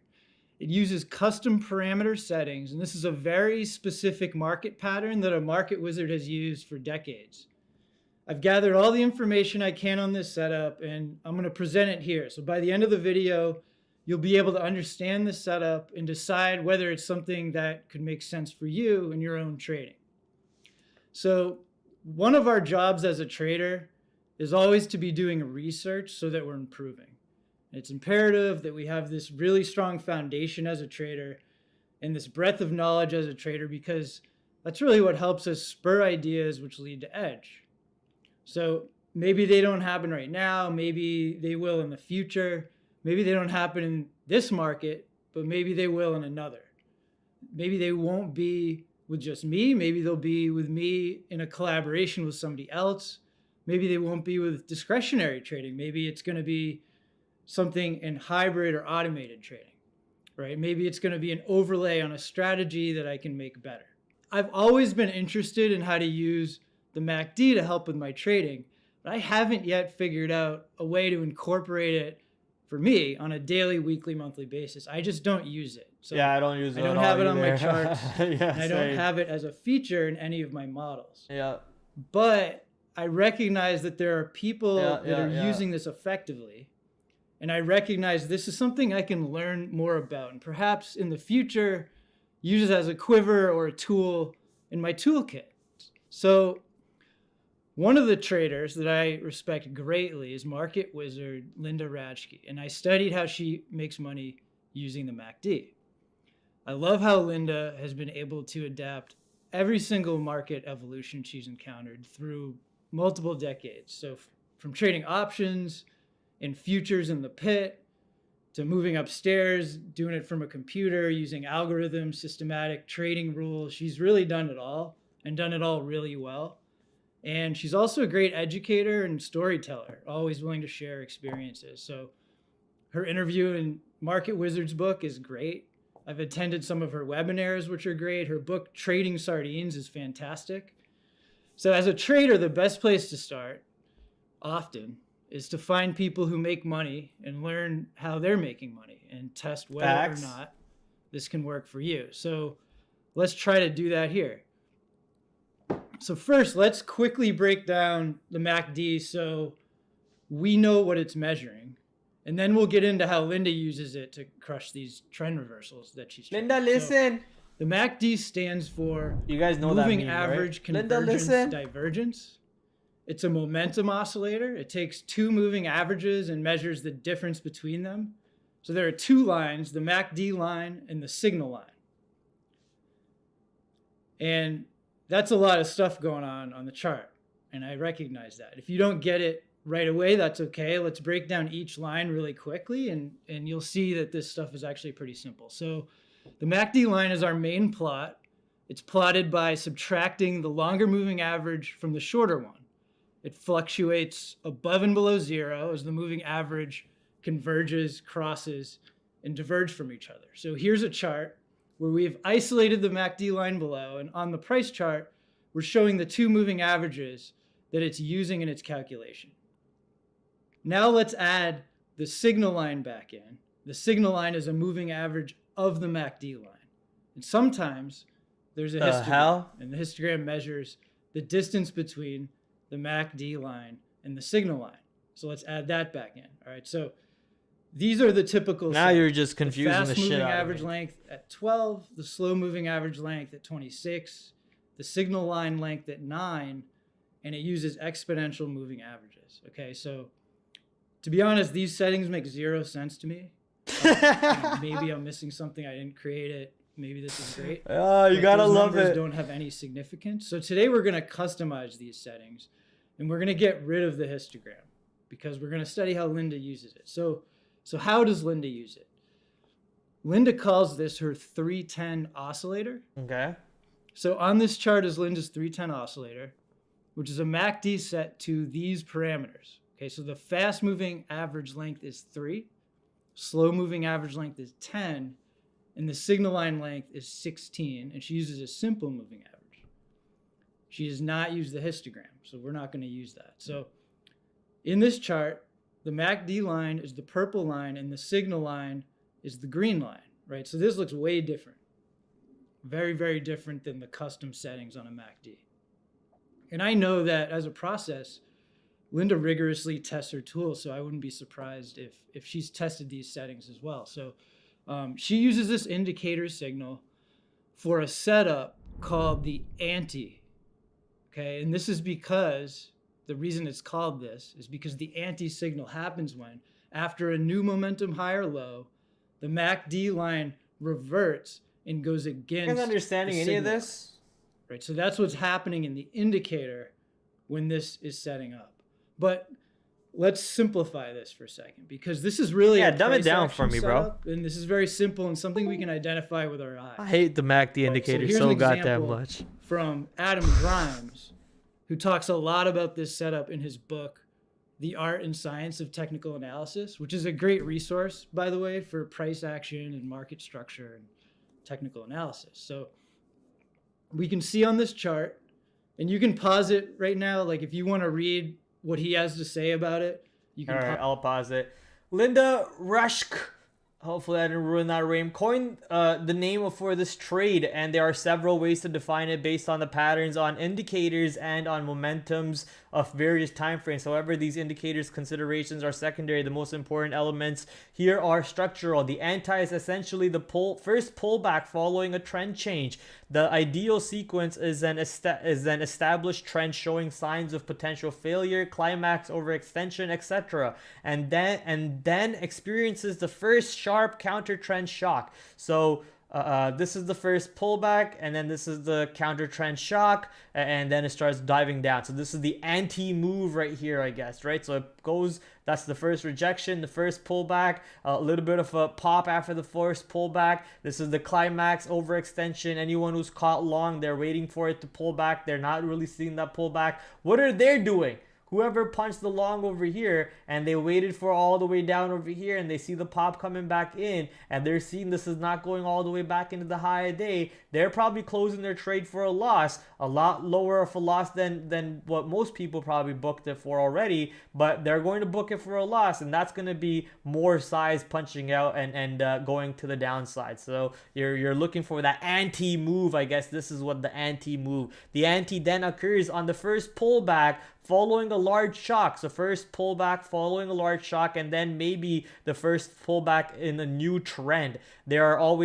It uses custom parameter settings, and this is a very specific market pattern that a market wizard has used for decades. I've gathered all the information I can on this setup, and I'm going to present it here. So by the end of the video, you'll be able to understand the setup and decide whether it's something that could make sense for you in your own trading. So one of our jobs as a trader is always to be doing research so that we're improving. It's imperative that we have this really strong foundation as a trader and this breadth of knowledge as a trader, because that's really what helps us spur ideas which lead to edge. So maybe they don't happen right now, maybe they will in the future, maybe they don't happen in this market, but maybe they will in another. Maybe they won't be with just me, maybe they'll be with me in a collaboration with somebody else. Maybe they won't be with discretionary trading. Maybe it's going to be something in hybrid or automated trading, right? Maybe it's going to be an overlay on a strategy that I can make better. I've always been interested in how to use the MACD to help with my trading, but I haven't yet figured out a way to incorporate it for me on a daily, weekly, monthly basis. I just don't use it. So yeah, I don't use it. I don't have it on my charts. Yeah, and I don't have it as a feature in any of my models. Yeah. But I recognize that there are people that are using this effectively. And I recognize this is something I can learn more about, and perhaps in the future use it as a quiver or a tool in my toolkit. So one of the traders that I respect greatly is market wizard Linda Radke, and I studied how she makes money using the MACD. I love how Linda has been able to adapt every single market evolution she's encountered through multiple decades. So from trading options and futures in the pit to moving upstairs, doing it from a computer, using algorithms, systematic trading rules. She's really done it all and done it all really well. And she's also a great educator and storyteller, always willing to share experiences. So her interview in Market Wizard's book is great. I've attended some of her webinars, which are great. Her book, Trading Sardines, is fantastic. So as a trader, the best place to start often is to find people who make money and learn how they're making money and test whether or not this can work for you. So let's try to do that here. So first, let's quickly break down the MACD so we know what it's measuring. And then we'll get into how Linda uses it to crush these trend reversals that she's trying. Linda, listen. So the MACD stands for you guys know moving that meme, average right? convergence Linda, divergence. It's a momentum oscillator. It takes two moving averages and measures the difference between them. So there are two lines, the MACD line and the signal line. And that's a lot of stuff going on the chart. And I recognize that. If you don't get it right away, that's okay. Let's break down each line really quickly, and you'll see that this stuff is actually pretty simple. So the MACD line is our main plot. It's plotted by subtracting the longer moving average from the shorter one. It fluctuates above and below zero as the moving average converges, crosses, and diverges from each other. So here's a chart where we've isolated the MACD line below, and on the price chart, we're showing the two moving averages that it's using in its calculation. Now let's add the signal line back in. The signal line is a moving average of the MACD line. And sometimes there's a histogram, and the histogram measures the distance between the MACD line and the signal line. So let's add that back in. All right, so these are the typical. Now you're just confusing the shit out of me. Fast moving average length at 12, the slow moving average length at 26, the signal line length at 9, and it uses exponential moving averages. Okay, so to be honest, these settings make zero sense to me. Maybe I'm missing something. I didn't create it. Maybe this is great. Oh, you gotta love it. Don't have any significance. So today we're gonna customize these settings, and we're gonna get rid of the histogram because we're gonna study how Linda uses it. So how does Linda use it? Linda calls this her 310 oscillator. Okay. So on this chart is Linda's 310 oscillator, which is a MACD set to these parameters. Okay, so the fast moving average length is 3, slow moving average length is 10, and the signal line length is 16, and she uses a simple moving average. She does not use the histogram, so we're not going to use that. So in this chart, the MACD line is the purple line and the signal line is the green line, right? So this looks way different. Very, very different than the custom settings on a MACD. And I know that as a process, Linda rigorously tests her tools, so I wouldn't be surprised if she's tested these settings as well. So she uses this indicator signal for a setup called the anti. Okay, and this is because the reason it's called this is because the anti signal happens when, after a new momentum high or low, the MACD line reverts and goes against. Are you understanding any of this? Right, so that's what's happening in the indicator when this is setting up. But let's simplify this for a second, because this is really dumb it down for me, bro. And this is very simple and something we can identify with our eyes. I hate the MACD indicator so goddamn much. From Adam Grimes, who talks a lot about this setup in his book, The Art and Science of Technical Analysis, which is a great resource, by the way, for price action and market structure and technical analysis. So we can see on this chart, and you can pause it right now, like if you want to read what he has to say about it, you can. All right, I'll pause it. Linda Rushk, hopefully I didn't ruin that name, coined the name for this trade, and there are several ways to define it based on the patterns on indicators and on momentums of various time frames. However, these indicators considerations are secondary. The most important elements here are structural. The anti is essentially the first pullback following a trend change. The ideal sequence is an established trend showing signs of potential failure, climax, overextension, etc., and then experiences the first sharp counter trend shock. So this is the first pullback, and then this is the counter trend shock, and then it starts diving down. So this is the anti-move right here, I guess, right? So it goes, that's the first rejection, the first pullback, a little bit of a pop after the first pullback. This is the climax, overextension. Anyone who's caught long, they're waiting for it to pull back. They're not really seeing that pullback. What are they doing? Whoever punched the long over here and they waited for all the way down over here, and they see the pop coming back in, and they're seeing this is not going all the way back into the high of day, they're probably closing their trade for a loss, a lot lower of a loss than what most people probably booked it for already, but they're going to book it for a loss, and that's going to be more size punching out and going to the downside. So you're looking for that anti-move. I guess this is what the anti-move. The anti then occurs on the first pullback following a large shock. So first pullback following a large shock, and then maybe the first pullback in a new trend. There are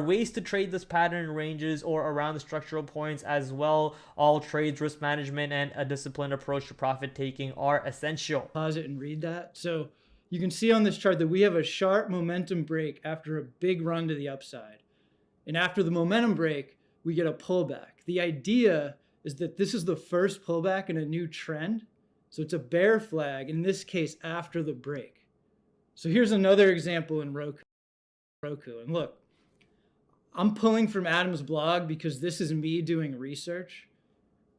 ways to trade this pattern in ranges or around the structural points as well. All trades, risk management, and a disciplined approach to profit taking are essential. Pause it and read that. So you can see on this chart that we have a sharp momentum break after a big run to the upside. And after the momentum break, we get a pullback. The idea is that this is the first pullback in a new trend. So it's a bear flag, in this case, after the break. So here's another example in Roku. And look, I'm pulling from Adam's blog because this is me doing research.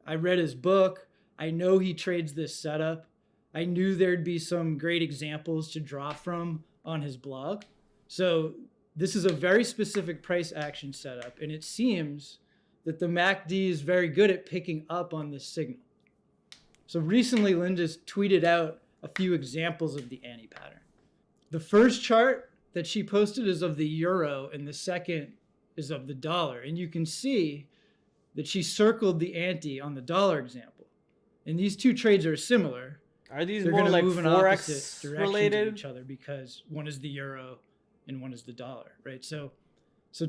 I read his book. I know he trades this setup. I knew there'd be some great examples to draw from on his blog. So this is a very specific price action setup, and it seems that the MACD is very good at picking up on this signal. So recently, Linda's tweeted out a few examples of the anti-pattern. The first chart that she posted is of the euro, and the second is of the dollar. And you can see that she circled the anti on the dollar example. And these two trades are similar. Are these They're more like move in Forex related related? each other because one is the euro and one is the dollar, right? So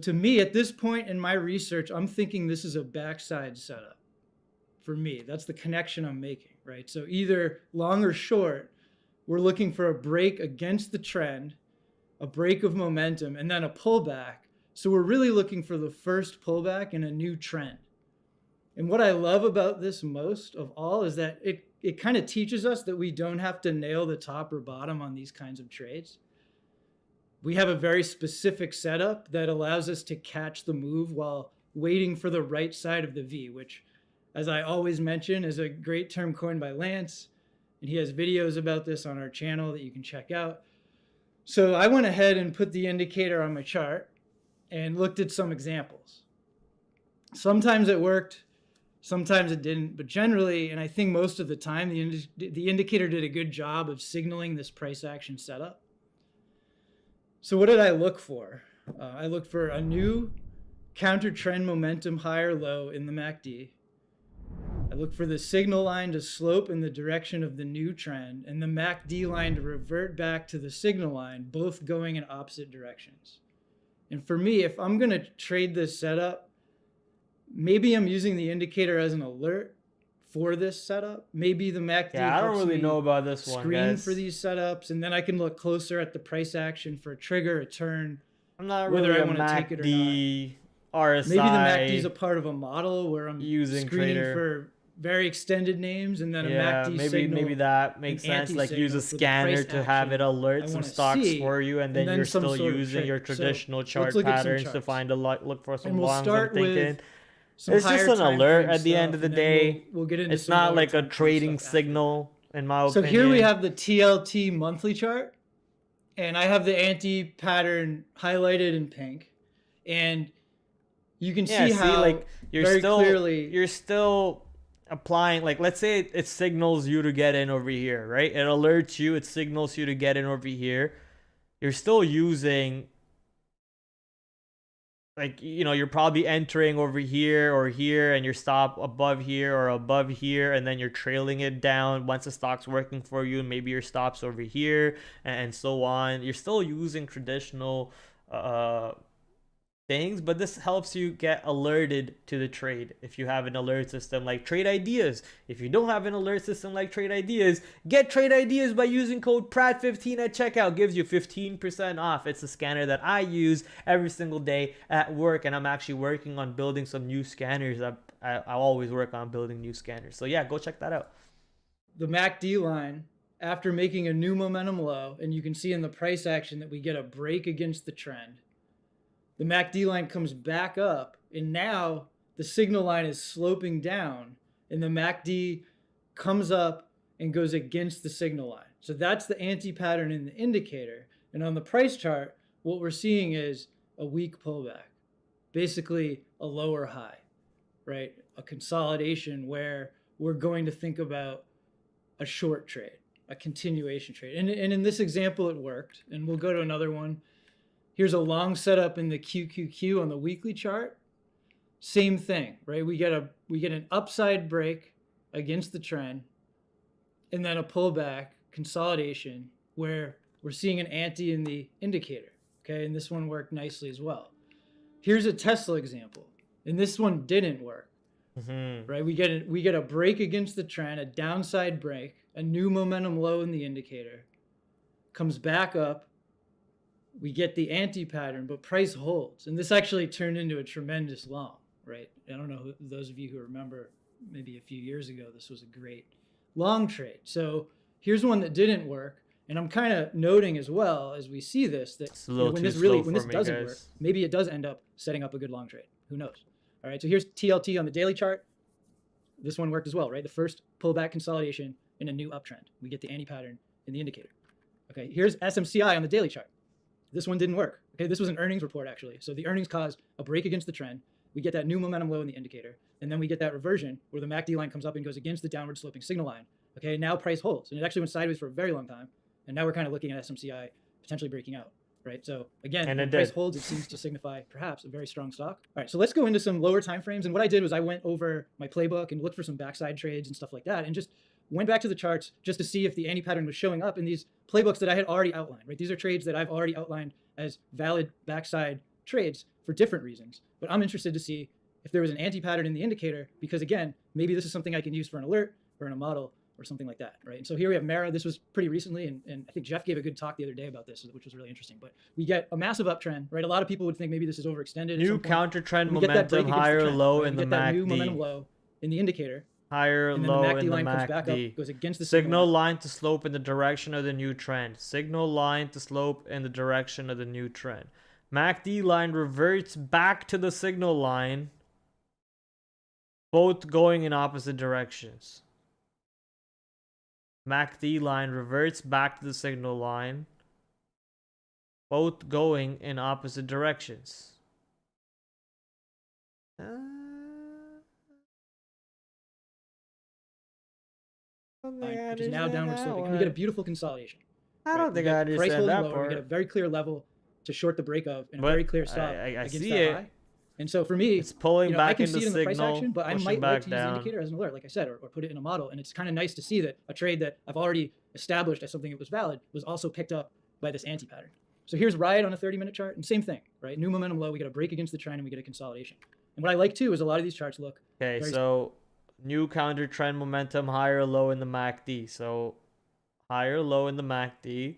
to me, at this point in my research, I'm thinking this is a backside setup. For me, that's the connection I'm making, right? So either long or short, we're looking for a break against the trend, a break of momentum, and then a pullback. So we're really looking for the first pullback in a new trend. And what I love about this most of all is that it kind of teaches us that we don't have to nail the top or bottom on these kinds of trades. We have a very specific setup that allows us to catch the move while waiting for the right side of the V, which, as I always mention, is a great term coined by Lance. And he has videos about this on our channel that you can check out. So I went ahead and put the indicator on my chart and looked at some examples. Sometimes it worked, Sometimes it didn't, but generally, and I think most of the time, the indicator did a good job of signaling this price action setup. So what did I look for? I looked for a new counter trend momentum high or low in the MACD. I look for the signal line to slope in the direction of the new trend and the MACD line to revert back to the signal line, both going in opposite directions. And for me, if I'm going to trade this setup, maybe I'm using the indicator as an alert for this setup. Maybe the MACD I don't really know about this one, screen guys. for these setups, and then I can look closer at the price action for a trigger, a turn, I'm not whether really I a want to take it or not. MACD, RSI. Maybe the MACD is a part of a model where I'm using screening trader for very extended names, and then a MACD signal, maybe that makes sense. Like use a scanner to have it alert some stocks for you, and then you're still using your traditional chart patterns to find look for some longs. I'm thinking it's just an alert at the end of the day. We'll get into it's not like a trading signal, in my opinion. So here we have the TLT monthly chart, and I have the anti-pattern highlighted in pink, and you can see how like you're still applying, like, let's say it signals you to get in over here, right? It alerts you, it signals you to get in over here. You're still using, like, you know, you're probably entering over here or here, and your stop above here or above here, and then you're trailing it down once the stock's working for you. Maybe your stop's over here, and so on. You're still using traditional things, but this helps you get alerted to the trade if you have an alert system like Trade Ideas. If you don't have an alert system like Trade Ideas, get Trade Ideas by using code PRAD15 at checkout. Gives you 15% off. It's a scanner that I use every single day at work, and I'm actually working on building some new scanners. I always work on building new scanners, so yeah, go check that out. The MACD line, after making a new momentum low, and you can see in the price action that we get a break against the trend, the MACD line comes back up, and now the signal line is sloping down, and the MACD comes up and goes against the signal line. So that's the anti-pattern in the indicator. And on the price chart, what we're seeing is a weak pullback, basically a lower high, right? A consolidation where we're going to think about a short trade, a continuation trade. And in this example, it worked. And we'll go to another one. Here's a long setup in the QQQ on the weekly chart. Same thing, right? We get an upside break against the trend, and then a pullback consolidation where we're seeing an anti in the indicator. Okay, and this one worked nicely as well. Here's a Tesla example, and this one didn't work. Right? We get a break against the trend, a downside break, a new momentum low in the indicator, comes back up. We get the anti-pattern, but price holds. And this actually turned into a tremendous long, right? I don't know, those of you who remember maybe a few years ago, this was a great long trade. So here's one that didn't work. And I'm kind of noting as well, as we see this, that when this doesn't work, maybe it does end up setting up a good long trade. Who knows? All right, so here's TLT on the daily chart. This one worked as well, right? The first pullback consolidation in a new uptrend. We get the anti-pattern in the indicator. Okay, here's SMCI on the daily chart. This one didn't work. Okay, this was an earnings report actually. So the earnings caused a break against the trend. We get that new momentum low in the indicator, and then we get that reversion where the MACD line comes up and goes against the downward sloping signal line. Okay, now price holds, and it actually went sideways for a very long time, and now we're kind of looking at SMCI potentially breaking out, right? So again, when price holds, it seems to signify perhaps a very strong stock. All right, so let's go into some lower time frames. And what I did was I went over my playbook and looked for some backside trades and stuff like that, and just went back to the charts just to see if the anti-pattern was showing up in these playbooks that I had already outlined, right? These are trades that I've already outlined as valid backside trades for different reasons. But I'm interested to see if there was an anti-pattern in the indicator, because again, maybe this is something I can use for an alert or in a model or something like that, right? And so here we have Mara. This was pretty recently, and I think Jeff gave a good talk the other day about this, which was really interesting. But we get a massive uptrend, right? A lot of people would think maybe this is overextended. New counter trend momentum, higher low in the MACD. We get that new momentum low in the indicator. Higher low in the line comes back up, goes against the signal line to slope in the direction of the new trend. Signal line to slope in the direction of the new trend. MACD line reverts back to the signal line, both going in opposite directions. MACD line reverts back to the signal line, both going in opposite directions. which is now downward sloping, and we get a beautiful consolidation. I don't think I understand price holding that lower, part. we get a very clear level to short the break of, and a But very clear stop I against see that it. high. And so for me, It's pulling I back can into see it in the price signal, action, but I pushing might like back to use the down. indicator as an alert, like I said, or put it in a model. And it's kind of nice to see that a trade that I've already established as something that was valid was also picked up by this anti-pattern. So here's Riot on a 30-minute chart, and same thing, right? New momentum low, we get a break against the trend, and we get a consolidation. And what I like too is a lot of these charts look Okay, very so new counter trend momentum, higher low in the MACD. So higher low in the MACD.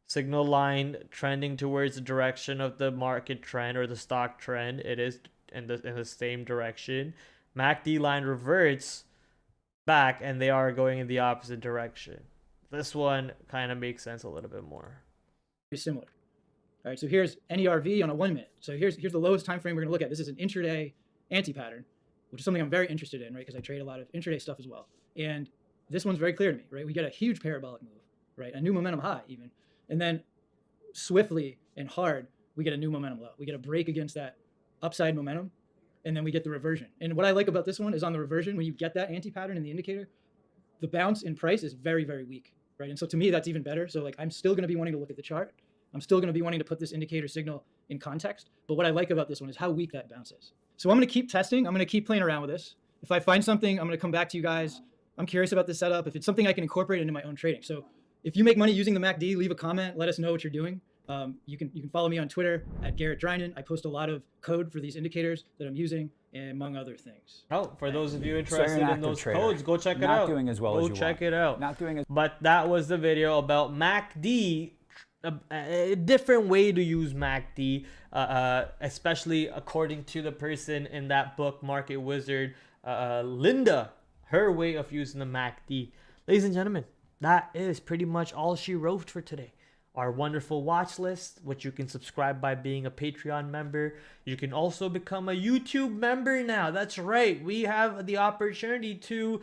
Signal line trending towards the direction of the market trend or the stock trend. It is in the same direction. MACD line reverts back, and they are going in the opposite direction. This one kind of makes sense a little bit more. similar. All right, so here's NERV on a 1 minute. So here's the lowest time frame we're going to look at. This is an intraday anti-pattern, which is something I'm very interested in, right? Because I trade a lot of intraday stuff as well. And this one's very clear to me, right? We get a huge parabolic move, right? A new momentum high even. And then swiftly and hard, we get a new momentum low. We get a break against that upside momentum, and then we get the reversion. And what I like about this one is on the reversion, when you get that anti-pattern in the indicator, the bounce in price is very, very weak, right? And so to me, that's even better. So like, I'm still going to be wanting to look at the chart. I'm still going to be wanting to put this indicator signal in context. But what I like about this one is how weak that bounce is. So I'm going to keep testing. I'm going to keep playing around with this. If I find something, I'm going to come back to you guys. I'm curious about this setup. If it's something I can incorporate into my own trading. So if you make money using the MACD, leave a comment. Let us know what you're doing. You can follow me on Twitter at Garrett Drynan. I post a lot of code for these indicators that I'm using, among other things. Oh, for those of you interested in those codes, go check it out. Not doing as well as you want. Go check it out. Not doing as But that was the video about MACD, a different way to use MACD, especially according to the person in that book, Market Wizard, Linda, her way of using the MACD. Ladies and gentlemen, that is pretty much all she wrote for today. Our wonderful watch list, which you can subscribe by being a Patreon member. You can also become a YouTube member now. That's right. We have the opportunity to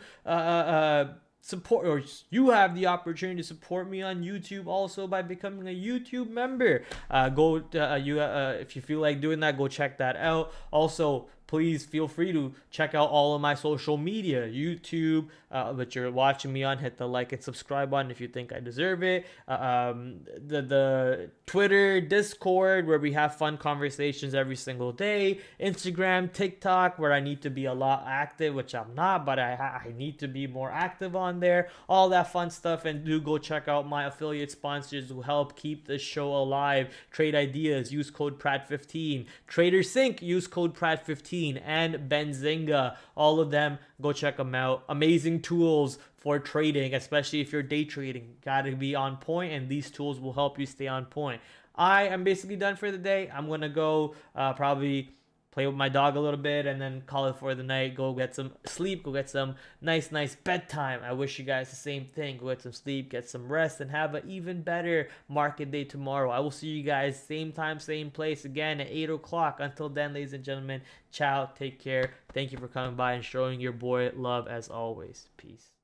support, or you have the opportunity to support me on YouTube also by becoming a YouTube member. If you feel like doing that, go check that out. Also, please feel free to check out all of my social media, YouTube, that you're watching me on. Hit the like and subscribe button if you think I deserve it. The Twitter, Discord, where we have fun conversations every single day. Instagram, TikTok, where I need to be a lot active, which I'm not, but I need to be more active on there. All that fun stuff. And do go check out my affiliate sponsors who help keep this show alive. Trade Ideas, use code PRAD15. Trader Sync, use code PRAD15. And Benzinga, all of them, go check them out. Amazing tools for trading, especially if you're day trading. Gotta be on point, and these tools will help you stay on point. I am basically done for the day. I'm gonna go probably play with my dog a little bit and then call it for the night. Go get some sleep, go get some nice bedtime. I wish you guys the same thing. Go get some sleep, get some rest, and have an even better market day tomorrow. I will see you guys same time, same place again at 8 o'clock. Until then, ladies and gentlemen, ciao, take care. Thank you for coming by and showing your boy love as always. Peace.